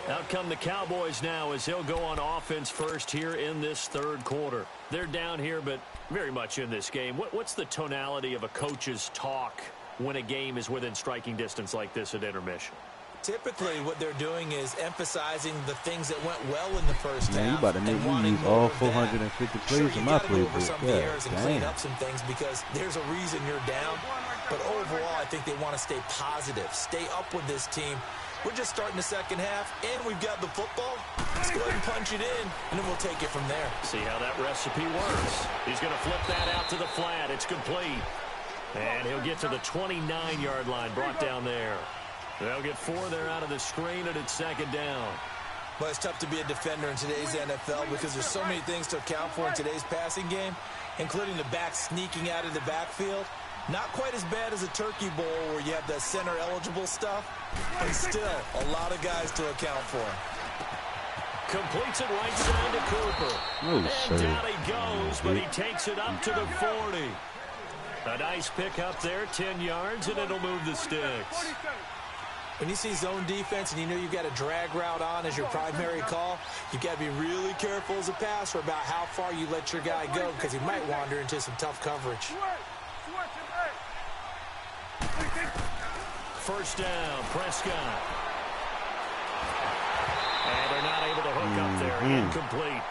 [SPEAKER 4] Out come the Cowboys now as they'll go on offense first here in this 3rd quarter. They're down here, but very much in this game. What's the tonality of a coach's talk when a game is within striking distance like this at intermission?
[SPEAKER 5] Typically, what they're doing is emphasizing the things that went well in the first half.
[SPEAKER 2] You about to make me use all 450 plays in my playbook.
[SPEAKER 5] Some of the errors and clean up some things because there's a reason you're down. But overall, I think they want to stay positive, stay up with this team. We're just starting the second half, and we've got the football. Let's go go ahead and punch it in, and then we'll take it from there.
[SPEAKER 4] See how that recipe works. He's going to flip that out to the flat. It's complete. And he'll get to the 29-yard line, brought down there. They'll get 4 there out of the screen, and it's second down.
[SPEAKER 5] Well, it's tough to be a defender in today's NFL because there's so many things to account for in today's passing game, including the back sneaking out of the backfield. Not quite as bad as a turkey bowl where you have the center-eligible stuff, but still a lot of guys to account for.
[SPEAKER 4] Completes it right side to Cooper.
[SPEAKER 2] Oh,
[SPEAKER 4] and down he goes, but he takes it up to the 40. A nice pick up there, 10 yards, and it'll move the sticks.
[SPEAKER 5] When you see zone defense and you know you've got a drag route on as your primary call, you've got to be really careful as a passer about how far you let your guy go because he might wander into some tough coverage.
[SPEAKER 4] First down, Prescott. And they're not able to hook up there. Incomplete.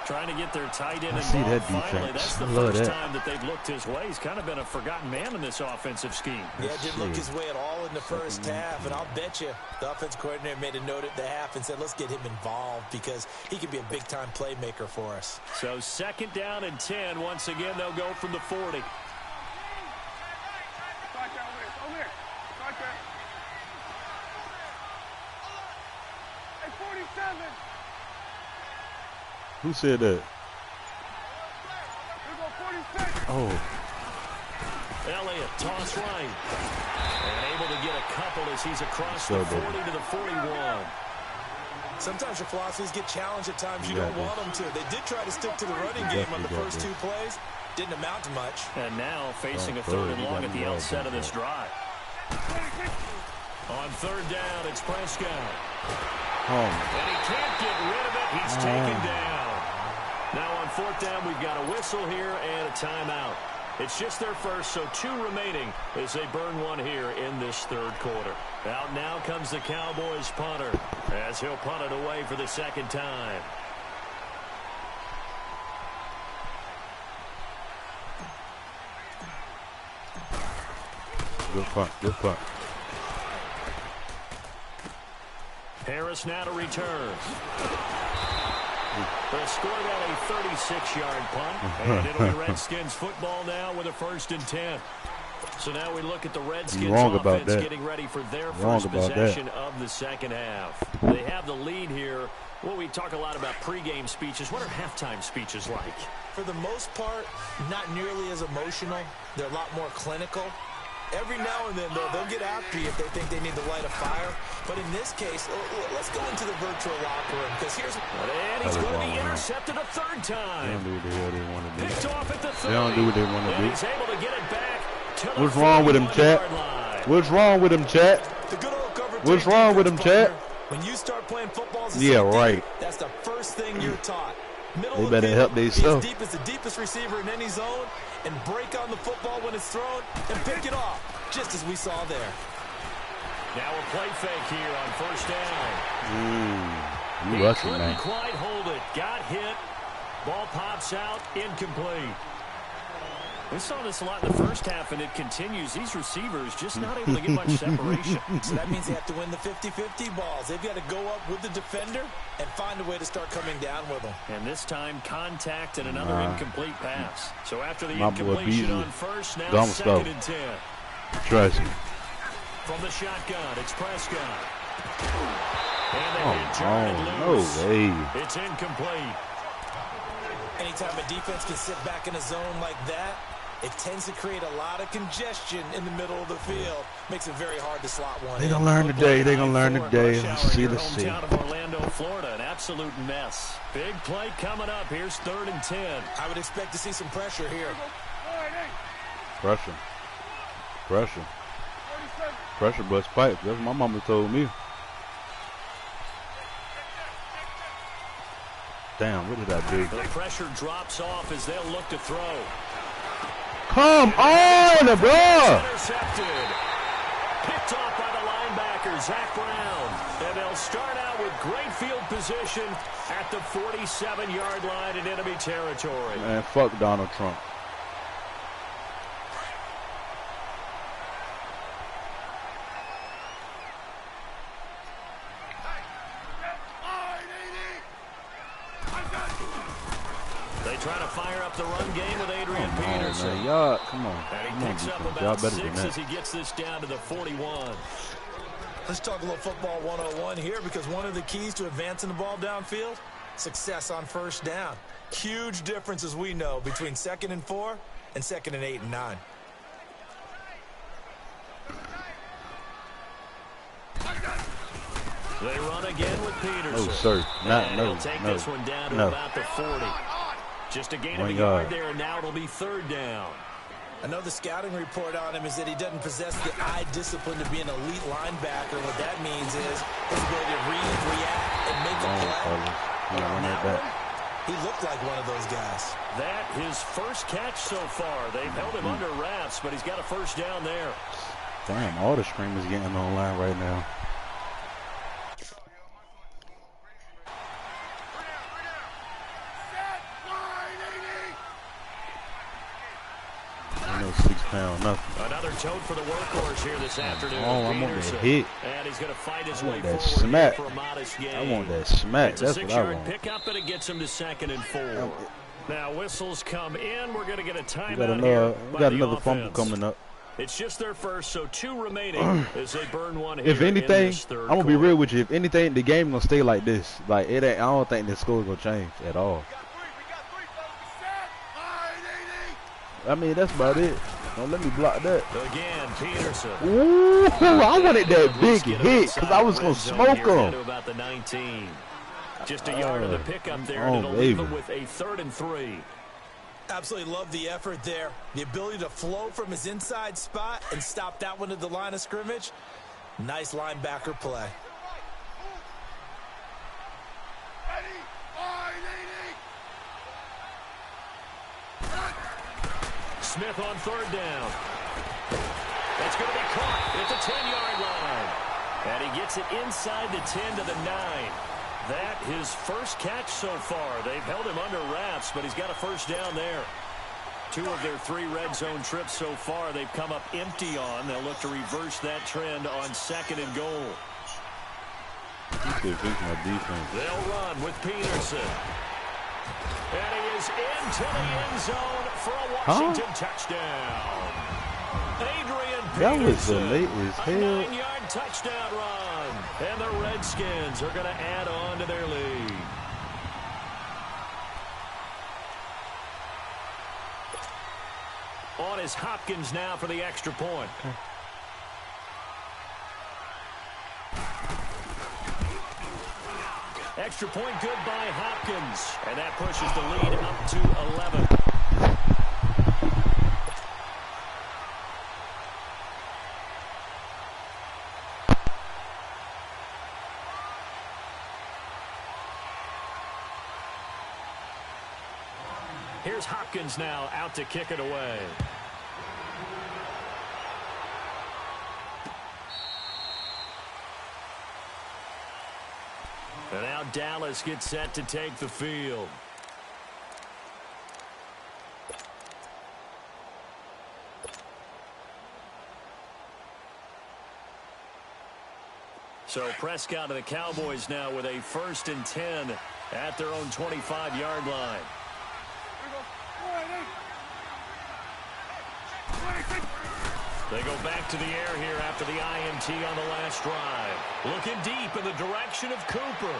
[SPEAKER 4] Trying to get their tight end involved finally. That's the first time that they've looked his way. He's kind of been a forgotten man in this offensive scheme.
[SPEAKER 5] Yeah, didn't look his way at all in the first half, and I'll bet you the offense coordinator made a note at the half and said, let's get him involved because he could be a big-time playmaker for us.
[SPEAKER 4] So second down and 10. Once again, they'll go from the 40.
[SPEAKER 2] Who said that? Oh.
[SPEAKER 4] Elliott, toss right. And able to get a couple as he's across the 40 to the 41.
[SPEAKER 5] Sometimes your philosophies get challenged at times you don't want them to. They did try to stick to the running game on the first 2 plays. Didn't amount to much.
[SPEAKER 4] And now facing a third and long at the outset of this drive. On third down, it's Prescott. And he can't get rid of it. He's taken down. Now on fourth down, we've got a whistle here and a timeout. It's just their first, so 2 remaining as they burn one here in this third quarter. Out now comes the Cowboys punter as he'll punt it away for the second time.
[SPEAKER 2] Good punt, good punt.
[SPEAKER 4] Harris now to return. They'll score that a 36-yard punt, and it'll be Redskins football now with a 1st and 10. So now we look at the Redskins offense getting ready for their first possession of the second half. They have the lead here. Well, we talk a lot about pregame speeches. What are halftime speeches like?
[SPEAKER 5] For the most part, not nearly as emotional. They're a lot more clinical. Every now and then, though, they'll get after you if they think they need to light a fire. But in this case, let's go into the virtual locker room because here's...
[SPEAKER 4] And he's going to be intercepted a third time.
[SPEAKER 2] They don't do what the hell they want to do.
[SPEAKER 4] Picked off at the 30.
[SPEAKER 2] They don't do what they want to do.
[SPEAKER 4] He's able to get it back to the
[SPEAKER 2] What's wrong with him, chat? What's wrong with him, chat?
[SPEAKER 5] The good old cover.
[SPEAKER 2] What's wrong with him, chat?
[SPEAKER 5] When you start playing football as a
[SPEAKER 2] yeah,
[SPEAKER 5] safety,
[SPEAKER 2] right.
[SPEAKER 5] That's the first thing you're taught.
[SPEAKER 2] They better help themselves.
[SPEAKER 5] Deep as the deepest receiver in any zone and break on the football when it's thrown and pick it off, just as we saw there.
[SPEAKER 4] Now a play fake here on first down.
[SPEAKER 2] You rushing, man.
[SPEAKER 4] Couldn't quite hold it. Got hit. Ball pops out. Incomplete. We saw this a lot in the first half, and it continues. These receivers just not able to get much separation.
[SPEAKER 5] So that means they have to win the 50-50 balls. They've got to go up with the defender and find a way to start coming down with them.
[SPEAKER 4] And this time, contact and another incomplete pass. So after the incompletion on first, now second and 10.
[SPEAKER 2] Trust me.
[SPEAKER 4] From the shotgun, it's Prescott. And they turn it loose.
[SPEAKER 2] No way.
[SPEAKER 4] It's incomplete.
[SPEAKER 5] Anytime a defense can sit back in a zone like that, it tends to create a lot of congestion in the middle of the field. Makes it very hard to slot one.
[SPEAKER 2] They're going to learn today. They're going to learn today. Let's see.
[SPEAKER 4] Hometown of Orlando, Florida. An absolute mess. Big play coming up. Here's 3rd and 10.
[SPEAKER 5] I would expect to see some pressure here.
[SPEAKER 2] Pressure. Pressure. Pressure bust pipes. That's what my mama told me. Damn, what did I do?
[SPEAKER 4] The pressure drops off as they'll look to throw.
[SPEAKER 2] Come on, bro!
[SPEAKER 4] Intercepted. Picked off by the linebacker, Zach Brown. And they'll start out with great field position at the 47-yard line in enemy territory.
[SPEAKER 2] Man, fuck Donald Trump.
[SPEAKER 4] They try to fire up the run game with Adrian Peterson.
[SPEAKER 2] Y'all, come on.
[SPEAKER 4] And he
[SPEAKER 2] Come on,
[SPEAKER 4] picks up
[SPEAKER 2] defense.
[SPEAKER 4] about
[SPEAKER 2] Y'all better
[SPEAKER 4] 6
[SPEAKER 2] than that.
[SPEAKER 4] as he gets this down to the 41.
[SPEAKER 5] Let's talk a little football 101 here, because one of the keys to advancing the ball downfield, success on first down. Huge difference, as we know, between 2nd and 4 and 2nd and 8 and 9.
[SPEAKER 4] They run again with Peterson.
[SPEAKER 2] No, sir.
[SPEAKER 4] And he'll take this one down to about the 40. Just a gain of a yard there, and now it'll be 3rd down.
[SPEAKER 5] I know the scouting report on him is that he doesn't possess the eye discipline to be an elite linebacker. What that means is his ability to read, react, and make a play. On that one, he looked like one of those guys.
[SPEAKER 4] That his first catch so far. They've held him under wraps, but he's got a first down there.
[SPEAKER 2] Damn, all the screamers getting online right now. I know 6 pounds, nothing.
[SPEAKER 4] Another tote for the workhorse here this afternoon.
[SPEAKER 2] Oh, I want that hit.
[SPEAKER 4] And he's going to fight his way
[SPEAKER 2] that
[SPEAKER 4] forward
[SPEAKER 2] smack.
[SPEAKER 4] for a modest gain.
[SPEAKER 2] I want that smack.
[SPEAKER 4] It's
[SPEAKER 2] That's
[SPEAKER 4] a
[SPEAKER 2] what I
[SPEAKER 4] 6-yard
[SPEAKER 2] want.
[SPEAKER 4] pickup, and it gets him to 2nd and 4. Now whistles come in. We're going to get a
[SPEAKER 2] We
[SPEAKER 4] timeout
[SPEAKER 2] got another fumble coming up.
[SPEAKER 4] It's just their first, so 2 remaining as they burn one here.
[SPEAKER 2] If anything,
[SPEAKER 4] in this third
[SPEAKER 2] I'm gonna be
[SPEAKER 4] quarter.
[SPEAKER 2] real with you. If anything, the game gonna stay like this. Like it ain't. I don't think the score gonna change at all. I mean, that's about it. Don't let me block that.
[SPEAKER 4] Again, Peterson.
[SPEAKER 2] Ooh, I wanted that big hit because I was gonna smoke him.
[SPEAKER 4] About the 19. Just a yard of the pickup there,
[SPEAKER 2] oh,
[SPEAKER 4] and it'll leave him with a 3rd and 3.
[SPEAKER 5] Absolutely love the effort there. The ability to flow from his inside spot and stop that one at the line of scrimmage. Nice linebacker play.
[SPEAKER 4] Smith on 3rd down. That's going to be caught at the 10-yard line. And he gets it inside the 10 to the 9. That his first catch so far. They've held him under wraps, but he's got a first down there. 2 of their 3 red zone trips so far they've come up empty on. They'll look to reverse that trend on 2nd and goal. They'll run with Peterson. And he is into the end zone for a Washington touchdown. Adrian Peterson.
[SPEAKER 2] That was the late as hell.
[SPEAKER 4] A 9-yard touchdown run. And the Redskins are going to add on to their lead. On is Hopkins now for the extra point. Extra point good by Hopkins. And that pushes the lead up to 11. Here's Hopkins now out to kick it away. And now Dallas gets set to take the field. So Prescott of the Cowboys now with a 1st and 10 at their own 25-yard line. They go back to the air here after the INT on the last drive. Looking deep in the direction of Cooper.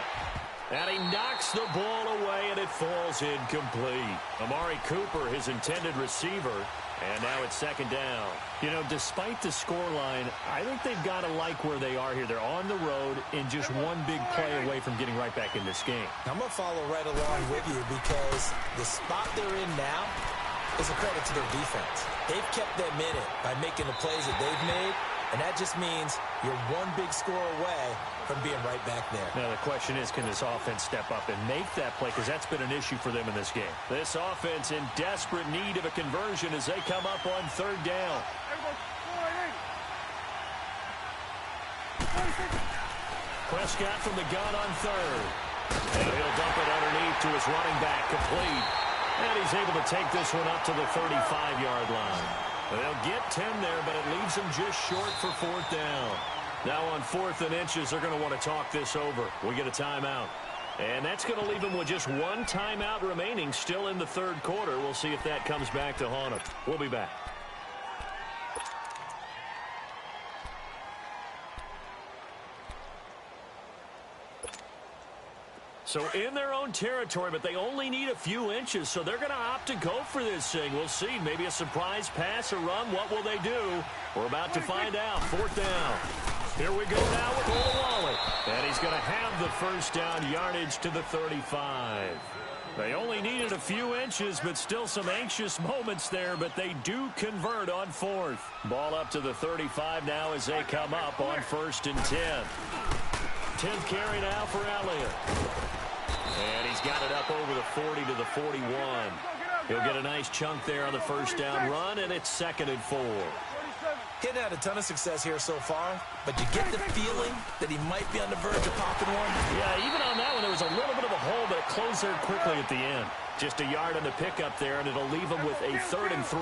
[SPEAKER 4] And he knocks the ball away, and it falls incomplete. Amari Cooper, his intended receiver, and now it's 2nd down. You know, despite the scoreline, I think they've got to like where they are here. They're on the road and just one big play away from getting right back in this game.
[SPEAKER 5] I'm going to follow right along with you because the spot they're in now is a credit to their defense. They've kept them in it by making the plays that they've made, and that just means you're one big score away from being right back there.
[SPEAKER 4] Now the question is, can this offense step up and make that play? Because that's been an issue for them in this game. This offense in desperate need of a conversion as they come up on 3rd down. Prescott from the gun on 3rd. And he'll dump it underneath to his running back, complete. And he's able to take this one up to the 35-yard line. They'll get 10 there, but it leaves them just short for 4th down. Now on 4th and inches, they're going to want to talk this over. We get a timeout. And that's going to leave him with just one timeout remaining still in the third quarter. We'll see if that comes back to haunt him. We'll be back. So in their own territory, but they only need a few inches, so they're going to opt to go for this thing. We'll see. Maybe a surprise pass or run. What will they do? We're about to find out. Fourth down. Here we go now with Olawale. And he's going to have the first down yardage to the 35. They only needed a few inches, but still some anxious moments there, but they do convert on fourth. Ball up to the 35 now as they come up on 1st and 10. 10th carry now for Elliott. And he's got it up over the 40 to the 41. He'll get a nice chunk there on the first down run, and it's 2nd and 4.
[SPEAKER 5] He hadn't had a ton of success here so far, but you get the feeling that he might be on the verge of popping one.
[SPEAKER 4] Yeah, even on that one, there was a little bit of a hole, but it closed there quickly at the end. Just a yard on the pickup there, and it'll leave him with a 3rd and 3.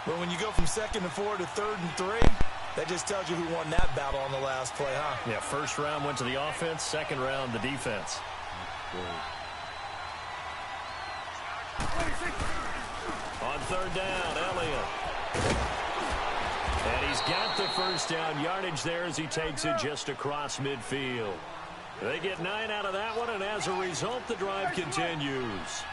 [SPEAKER 5] But when you go from 2nd and 4 to 3rd and 3, that just tells you who won that battle on the last play, huh?
[SPEAKER 4] Yeah, first round went to the offense, second round the defense. On 3rd down, Elliott. And he's got the first down yardage there as he takes it just across midfield. They get 9 out of that one, and as a result, the drive continues.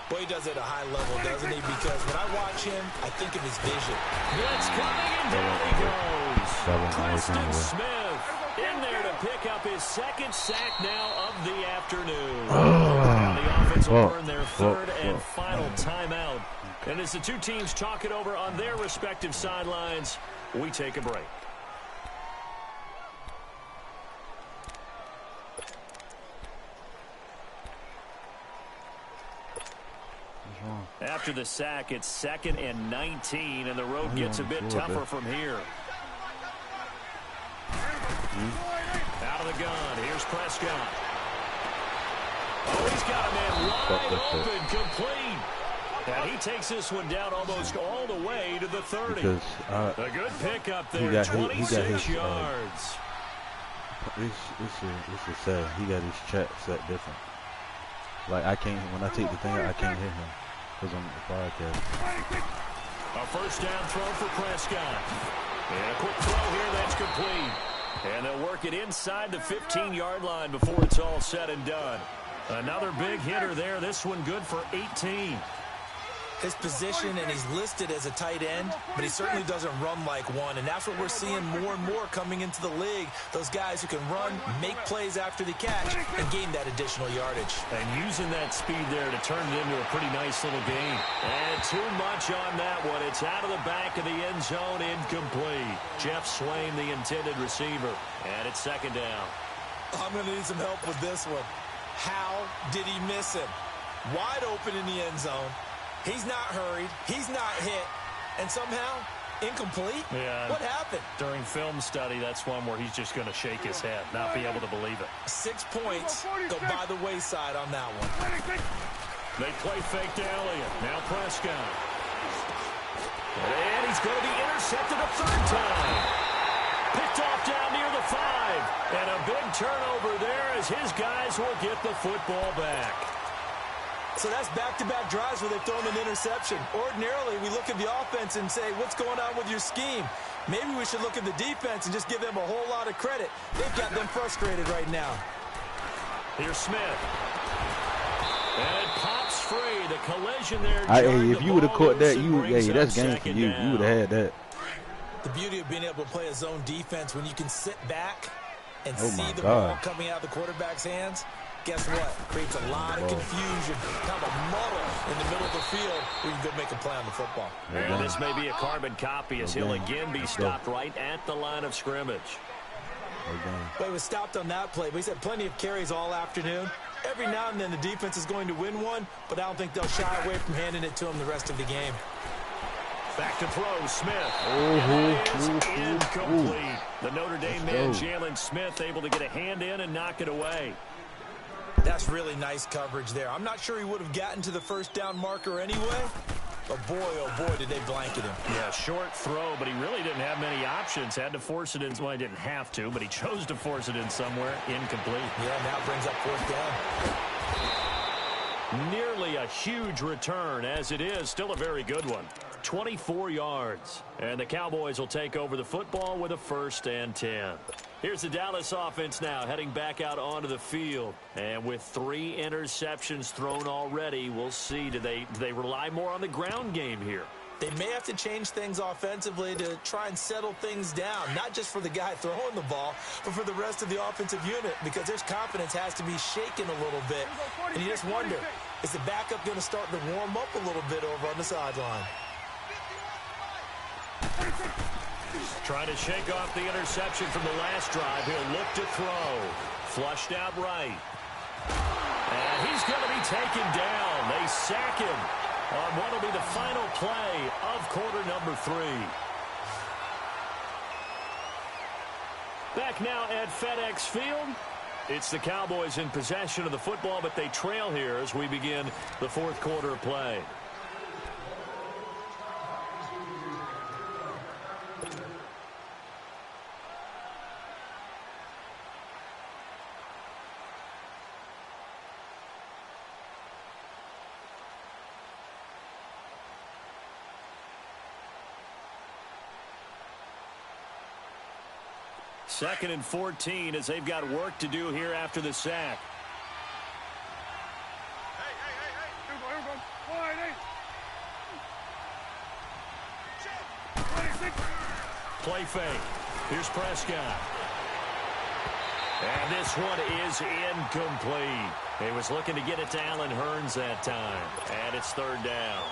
[SPEAKER 5] Boy, he does it at a high level, doesn't he? Because when I watch him, I think of his vision.
[SPEAKER 4] Blitz coming, and down he goes. Preston Smith in there to pick up his 2nd sack now of the afternoon. The offense will burn their 3rd and final timeout. And as the two teams talk it over on their respective sidelines, we take a break. After the sack, it's 2nd and 19, and the road gets a bit tougher from here. Out of the gun, here's Prescott. Oh, he's got a man wide open, complete. And he takes this one down almost all the way to the 30.
[SPEAKER 2] Because,
[SPEAKER 4] a good pickup there, 26 yards.
[SPEAKER 2] This is sad. He got his chat set different. Like, I can't, when I take the thing out, I can't hear him. Because I'm on the podcast.
[SPEAKER 4] A first down throw for Prescott. And a quick throw here that's complete. And they'll work it inside the 15-yard line before it's all said and done. Another big hitter there. This one good for 18.
[SPEAKER 5] His position, and he's listed as a tight end, but he certainly doesn't run like one, and that's what we're seeing more and more coming into the league. Those guys who can run, make plays after the catch, and gain that additional yardage.
[SPEAKER 4] And using that speed there to turn it into a pretty nice little game. And too much on that one. It's out of the back of the end zone, incomplete. Jeff Swain, the intended receiver, and it's 2nd down.
[SPEAKER 5] I'm going to need some help with this one. How did he miss him? Wide open in the end zone. He's not hurried. He's not hit. And somehow, incomplete?
[SPEAKER 4] Yeah.
[SPEAKER 5] What happened?
[SPEAKER 4] During film study, that's one where he's just going to shake his head, not be able to believe it.
[SPEAKER 5] 6 points go by the wayside on that one.
[SPEAKER 4] They play fake to Elliott. Now Prescott. And he's going to be intercepted a 3rd time. Picked off down near the 5. And a big turnover there as his guys will get the football back.
[SPEAKER 5] So that's back-to-back drives where they've thrown an interception. Ordinarily, we look at the offense and say, what's going on with your scheme? Maybe we should look at the defense and just give them a whole lot of credit. They've got them frustrated right now.
[SPEAKER 4] Here's Smith. And it pops free. The collision there.
[SPEAKER 2] Hey, if you would have caught that, that's game for you. You would have had that.
[SPEAKER 5] The beauty of being able to play a zone defense when you can sit back and see the ball coming out of the quarterback's hands. Guess what? Creates a lot of confusion, kind of a muddle in the middle of the field where you can go make a play on the football.
[SPEAKER 4] And this may be a carbon copy as he'll again be stopped right at the line of scrimmage.
[SPEAKER 5] But he was stopped on that play, but he's had plenty of carries all afternoon. Every now and then the defense is going to win one, but I don't think they'll shy away from handing it to him the rest of the game.
[SPEAKER 4] Back to throw, Smith. Incomplete. The Notre Dame man, Jalen Smith, able to get a hand in and knock it away.
[SPEAKER 5] That's really nice coverage there. I'm not sure he would have gotten to the first down marker anyway, But boy, oh boy, did they blanket him.
[SPEAKER 4] Yeah, short throw, but he really didn't have many options. Had to force it in. Well, he didn't have to, but he chose to force it in somewhere. Incomplete.
[SPEAKER 5] Yeah, now brings up fourth down.
[SPEAKER 4] Nearly a huge return. As it is, still a very good one. 24 yards. And the Cowboys will take over the football with a 1st and 10. Here's the Dallas offense now heading back out onto the field. And with 3 interceptions thrown already, we'll see. Do they rely more on the ground game here?
[SPEAKER 5] They may have to change things offensively to try and settle things down, not just for the guy throwing the ball, but for the rest of the offensive unit, because their confidence has to be shaken a little bit. And you just wonder, is the backup going to start to warm up a little bit over on the sideline?
[SPEAKER 4] Trying to shake off the interception from the last drive. He'll look to throw. Flushed out right. And he's going to be taken down. They sack him on what will be the final play of quarter number 3. Back now at FedEx Field. It's the Cowboys in possession of the football, but they trail here as we begin the 4th quarter of play. Second and 14 as they've got work to do here after the sack. Play fake. Here's Prescott. And this one is incomplete. He was looking to get it to Allen Hurns that time. And it's 3rd down.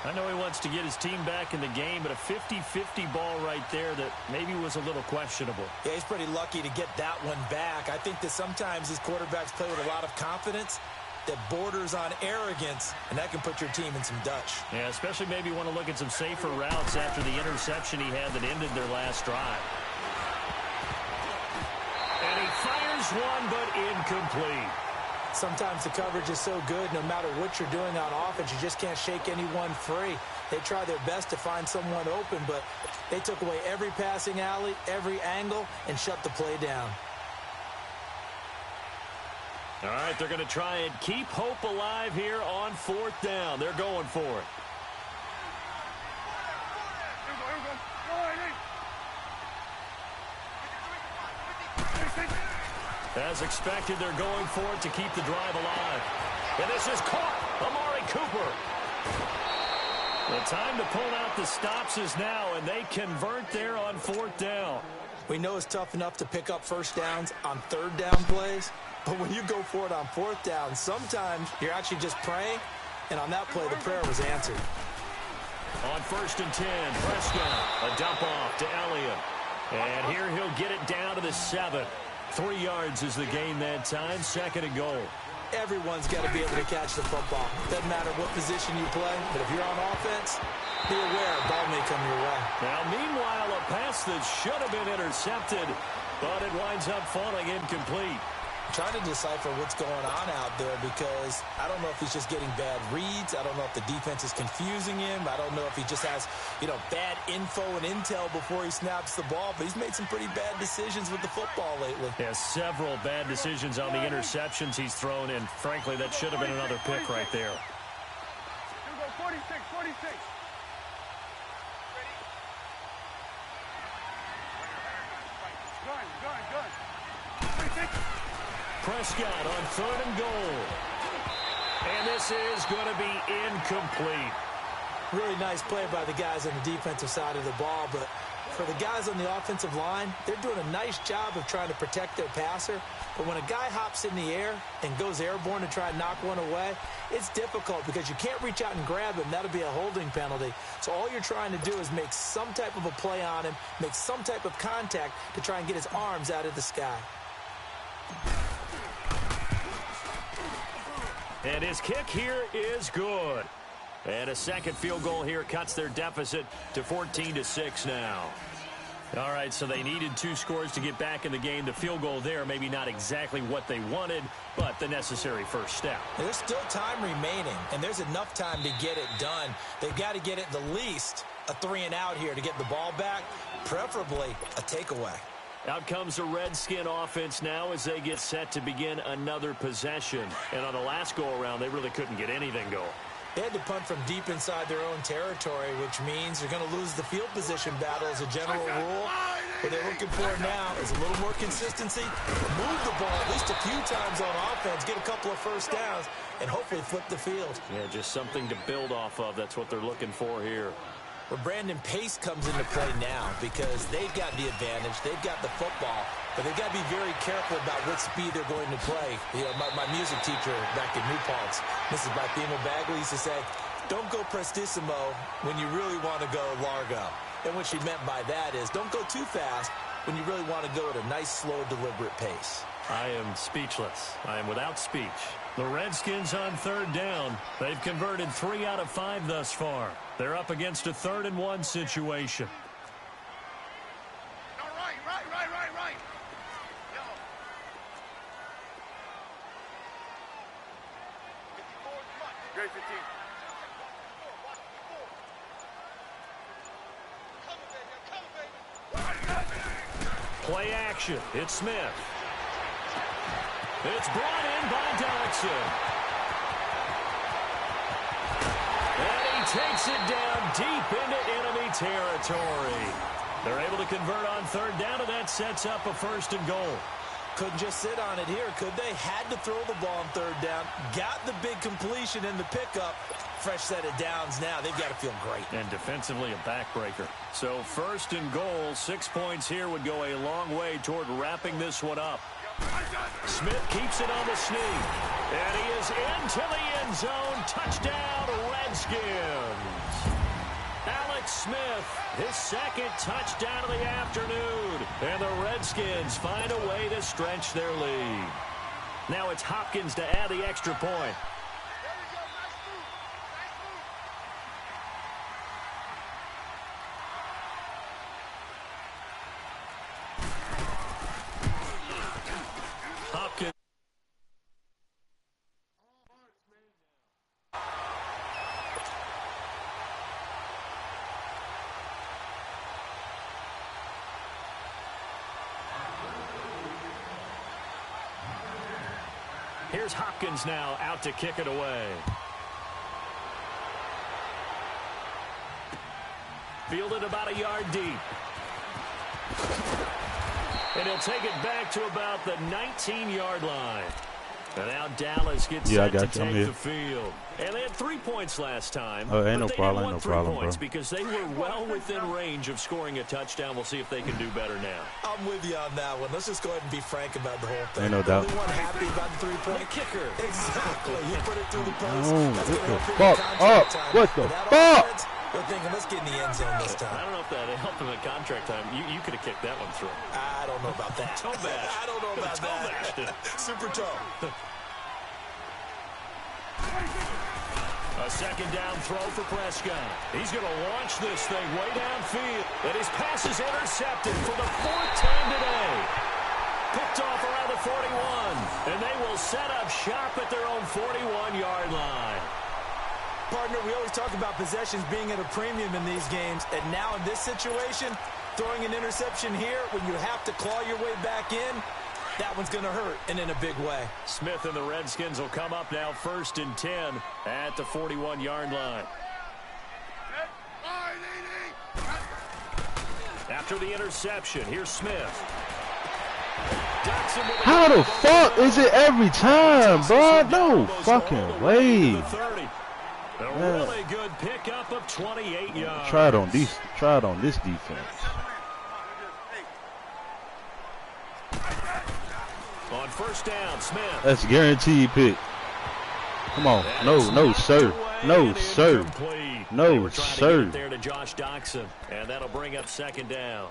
[SPEAKER 4] I know he wants to get his team back in the game, but a 50-50 ball right there that maybe was a little questionable.
[SPEAKER 5] Yeah, he's pretty lucky to get that one back. I think that sometimes these quarterbacks play with a lot of confidence that borders on arrogance, and that can put your team in some Dutch.
[SPEAKER 4] Yeah, especially maybe you want to look at some safer routes after the interception he had that ended their last drive. And he fires one, but incomplete.
[SPEAKER 5] Sometimes the coverage is so good, no matter what you're doing on offense, you just can't shake anyone free. They try their best to find someone open, but they took away every passing alley, every angle, and shut the play down.
[SPEAKER 4] All right, they're going to try and keep hope alive here on 4th down. They're going for it. As expected, they're going for it to keep the drive alive. And this is caught. Amari Cooper. The time to pull out the stops is now, and they convert there on 4th down.
[SPEAKER 5] We know it's tough enough to pick up first downs on 3rd down plays, but when you go for it on 4th down, sometimes you're actually just praying, and on that play, the prayer was answered.
[SPEAKER 4] On 1st and 10, Prescott, a dump off to Elliott. And here he'll get it down to the 7. 3 yards is the gain that time, 2nd and goal.
[SPEAKER 5] Everyone's got to be able to catch the football. Doesn't matter what position you play, but if you're on offense, be aware a ball may come your way.
[SPEAKER 4] Now, meanwhile, a pass that should have been intercepted, but it winds up falling incomplete.
[SPEAKER 5] Trying to decipher what's going on out there because I don't know if he's just getting bad reads. I don't know if the defense is confusing him. I don't know if he just has, bad info and intel before he snaps the ball. But he's made some pretty bad decisions with the football lately.
[SPEAKER 4] Yeah, several bad decisions on the interceptions he's thrown in. Frankly, that should have been another pick right there.
[SPEAKER 6] 46. Gun.
[SPEAKER 4] Prescott on 3rd and goal. And this is going to be incomplete.
[SPEAKER 5] Really nice play by the guys on the defensive side of the ball, but for the guys on the offensive line, they're doing a nice job of trying to protect their passer. But when a guy hops in the air and goes airborne to try and knock one away, it's difficult because you can't reach out and grab him. That'll be a holding penalty. So all you're trying to do is make some type of a play on him, make some type of contact to try and get his arms out of the sky.
[SPEAKER 4] And his kick here is good. And a second field goal here cuts their deficit to 14-6 now. All right, so they needed 2 scores to get back in the game. The field goal there, maybe not exactly what they wanted, but the necessary first step.
[SPEAKER 5] There's still time remaining, and there's enough time to get it done. They've got to get it the least a 3-and-out here to get the ball back, preferably a takeaway.
[SPEAKER 4] Out comes the Redskin offense now as they get set to begin another possession. And on the last go-around, they really couldn't get anything going.
[SPEAKER 5] They had to punt from deep inside their own territory, which means they're going to lose the field position battle as a general rule. What they're looking for now is a little more consistency, move the ball at least a few times on offense, get a couple of first downs, and hopefully flip the field.
[SPEAKER 4] Yeah, just something to build off of. That's what they're looking for here.
[SPEAKER 5] Well, Brandon, pace comes into play now because they've got the advantage. They've got the football, but they've got to be very careful about what speed they're going to play. You know, my music teacher back in New Paltz, Mrs. Barthemo Bagley, used to say, don't go prestissimo when you really want to go largo. And what she meant by that is don't go too fast when you really want to go at a nice, slow, deliberate pace.
[SPEAKER 4] I am speechless. I am without speech. The Redskins on 3rd down. They've converted 3 out of 5 thus far. They're up against a 3rd-and-1 situation.
[SPEAKER 6] No, right. Yo. 54, Grade 15.
[SPEAKER 4] Play action. It's Smith. It's brought in by Dodson. And he takes it down deep into enemy territory. They're able to convert on 3rd down, and that sets up a 1st and goal.
[SPEAKER 5] Couldn't just sit on it here, could they? Had to throw the ball on 3rd down. Got the big completion in the pickup. Fresh set of downs now. They've got to feel great.
[SPEAKER 4] And defensively, a backbreaker. So 1st and goal, 6 points here would go a long way toward wrapping this one up. Smith keeps it on the sneak. And he is into the end zone. Touchdown, Redskins. Alex Smith, his 2nd touchdown of the afternoon. And the Redskins find a way to stretch their lead. Now it's Hopkins to add the extra point. Hopkins. Here's Hopkins now out to kick it away. Fielded about a yard deep. And he'll take it back to about the 19-yard line. And now Dallas gets set to take the field. And they had 3 points last time.
[SPEAKER 2] Oh, ain't no problem,
[SPEAKER 4] ain't no problem, bro. Because they were well within range of scoring a touchdown. We'll see if they can do better now.
[SPEAKER 5] I'm with you on that one. Let's just go ahead and be frank about the whole thing.
[SPEAKER 2] Ain't no doubt.
[SPEAKER 5] Everyone happy about the 3-point
[SPEAKER 4] kicker.
[SPEAKER 5] Exactly. You put it through the post.
[SPEAKER 2] Oh,
[SPEAKER 5] That's
[SPEAKER 2] what
[SPEAKER 5] gonna
[SPEAKER 2] the
[SPEAKER 5] help
[SPEAKER 2] fuck
[SPEAKER 5] you in
[SPEAKER 2] up?
[SPEAKER 5] contract time.
[SPEAKER 2] What the
[SPEAKER 5] Without
[SPEAKER 2] fuck?
[SPEAKER 5] offense, we're thinking, let's get in the end zone this time.
[SPEAKER 4] I don't know if that helped him in contract time. You could have kicked that one through.
[SPEAKER 5] I don't know about that.
[SPEAKER 4] Toe bash.
[SPEAKER 5] I don't know about
[SPEAKER 4] Toe bashed it.
[SPEAKER 5] that. Super toe.
[SPEAKER 4] A 2nd down throw for Prescott. He's going to launch this thing way downfield. And his pass is intercepted for the 4th time today. Picked off around the 41. And they will set up shop at their own 41-yard line.
[SPEAKER 5] Partner, we always talk about possessions being at a premium in these games. And now in this situation, throwing an interception here when you have to claw your way back in, that one's going to hurt, and in a big way.
[SPEAKER 4] Smith and the Redskins will come up now 1st and 10 at the 41-yard line. After the interception, here's Smith.
[SPEAKER 2] How the fuck is it every time, bro? No fucking way.
[SPEAKER 4] A really good pickup of 28 yards.
[SPEAKER 2] Try it on this defense.
[SPEAKER 4] On 1st down, Smith.
[SPEAKER 2] That's a guaranteed pick. Come on. No, sir. No, sir. No, sir.
[SPEAKER 4] There to Josh Doxson, and that'll bring up 2nd down.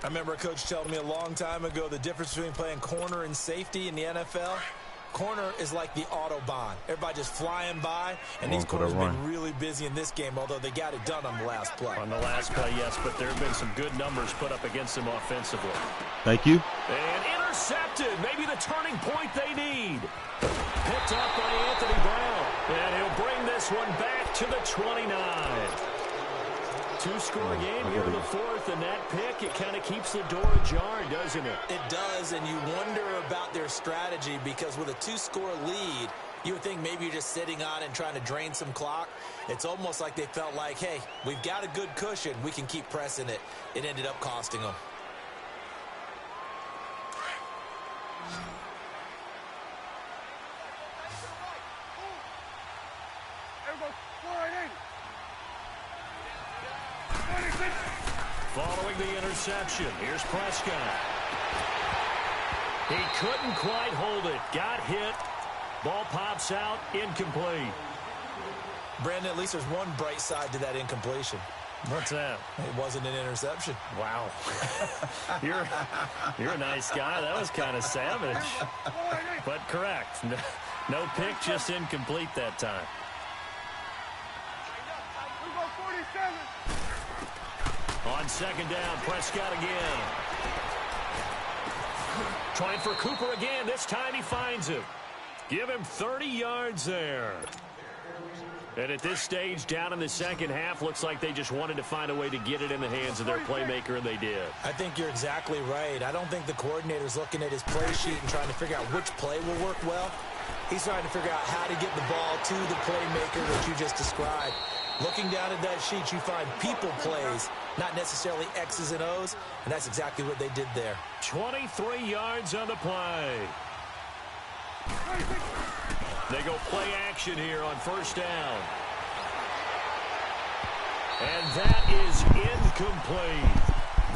[SPEAKER 5] I remember a coach telling me a long time ago the difference between playing corner and safety in the NFL. corner is like the Autobahn. Everybody just flying by, and these corners have been really busy in this game, although they got it done on the last play.
[SPEAKER 4] On the last play, yes, but there have been some good numbers put up against them offensively.
[SPEAKER 2] Thank you.
[SPEAKER 4] And intercepted. Maybe the turning point they need. Picked up by Anthony Brown. And he'll bring this one back to the 29. Two-score game here in the fourth, and that pick, it kind of keeps the door ajar, doesn't it?
[SPEAKER 5] It does, and you wonder about their strategy because with a two-score lead, you would think maybe you're just sitting on it and trying to drain some clock. It's almost like they felt like, hey, we've got a good cushion. We can keep pressing it. It ended up costing them.
[SPEAKER 4] Following the interception, here's Prescott. He couldn't quite hold it. Got hit. Ball pops out. Incomplete.
[SPEAKER 5] Brandon, at least there's one bright side to that incompletion.
[SPEAKER 4] What's that?
[SPEAKER 5] It wasn't an interception.
[SPEAKER 4] Wow. You're a nice guy. That was kind of savage. But correct. No pick, just incomplete that time. On second down, Prescott again. Trying for Cooper again. This time he finds him. Give him 30 yards there. And at this stage, down in the second half, looks like they just wanted to find a way to get it in the hands of their playmaker, and they did.
[SPEAKER 5] I think you're exactly right. I don't think the coordinator's looking at his play sheet and trying to figure out which play will work well. He's trying to figure out how to get the ball to the playmaker that you just described. Looking down at that sheet, you find people plays, not necessarily X's and O's, and that's exactly what they did there.
[SPEAKER 4] 23 yards on the play. They go play action here on first down. And that is incomplete.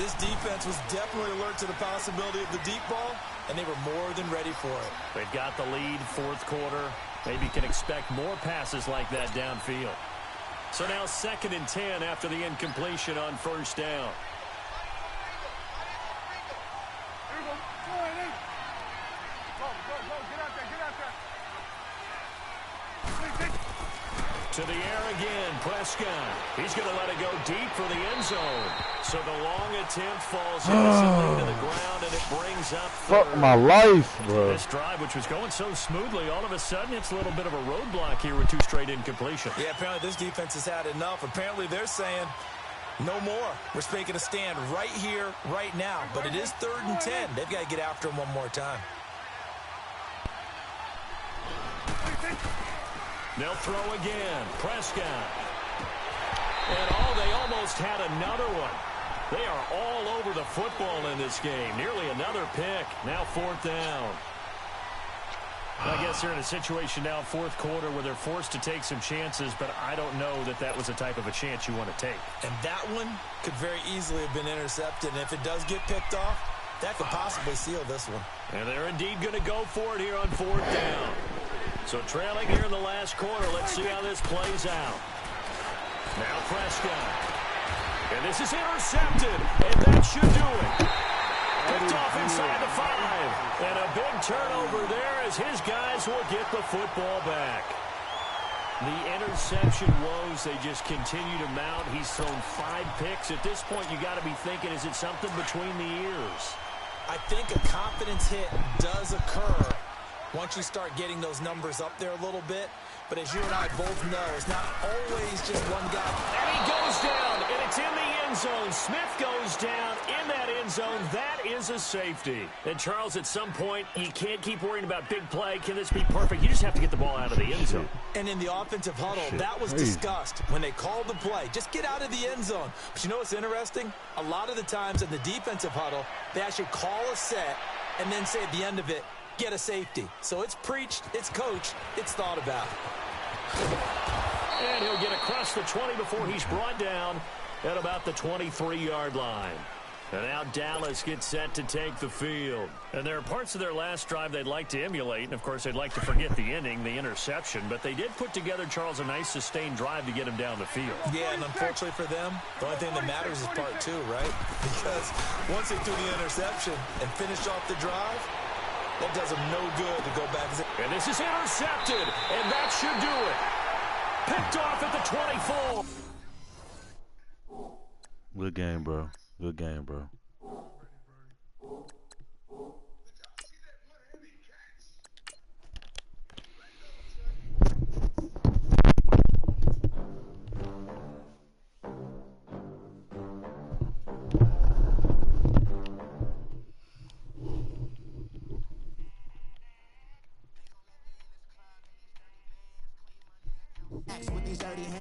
[SPEAKER 5] This defense was definitely alert to the possibility of the deep ball, and they were more than ready for it.
[SPEAKER 4] They've got the lead, fourth quarter. Maybe can expect more passes like that downfield. So now 2nd and 10 after the incompletion on first down. To the air again, Prescott. He's going to let it go deep for the end zone. So the long attempt falls innocently to the ground, and it brings up third.
[SPEAKER 2] Fuck my life, bro.
[SPEAKER 4] This drive, which was going so smoothly, all of a sudden it's a little bit of a roadblock here with 2 straight incompletions.
[SPEAKER 5] Yeah, apparently this defense has had enough. Apparently they're saying, no more. We're making a stand right here, right now. But it is 3rd and 10. They've got to get after him one more time.
[SPEAKER 4] They'll throw again. Prescott. And they almost had another one. They are all over the football in this game. Nearly another pick. Now 4th down. I guess they're in a situation now, 4th quarter, where they're forced to take some chances, but I don't know that that was the type of a chance you want to take.
[SPEAKER 5] And that one could very easily have been intercepted. And if it does get picked off, that could possibly seal this one.
[SPEAKER 4] And they're indeed going to go for it here on 4th down. So trailing here in the last quarter. Let's see how this plays out. Now Prescott. And this is intercepted. And that should do it. Picked off inside the 5. And a big turnover there as his guys will get the football back. The interception woes, they just continue to mount. He's thrown 5 picks. At this point, you got to be thinking, is it something between the ears?
[SPEAKER 5] I think a confidence hit does occur once you start getting those numbers up there a little bit. But as you and I both know, it's not always just one guy.
[SPEAKER 4] And he goes down, and it's in the end zone. Smith goes down in that end zone. That is a safety. And, Charles, at some point, you can't keep worrying about big play. Can this be perfect? You just have to get the ball out of the end zone.
[SPEAKER 5] And in the offensive huddle, that was discussed when they called the play. Just get out of the end zone. But you know what's interesting? A lot of the times in the defensive huddle, they actually call a set and then say at the end of it, get a safety. So it's preached, it's coached, it's thought about.
[SPEAKER 4] And he'll get across the 20 before he's brought down at about the 23-yard line. And now Dallas gets set to take the field. And there are parts of their last drive they'd like to emulate. And, of course, they'd like to forget the inning, the interception. But they did put together, Charles, a nice sustained drive to get him down the field.
[SPEAKER 5] Yeah, and unfortunately for them, the only thing that matters is part 2, right? Because once they threw the interception and finished off the drive, That does him no good to go back.
[SPEAKER 4] And this is intercepted, and that should do it. Picked off at the 24.
[SPEAKER 2] Good game, bro. Good game, bro.
[SPEAKER 1] With these dirty hands.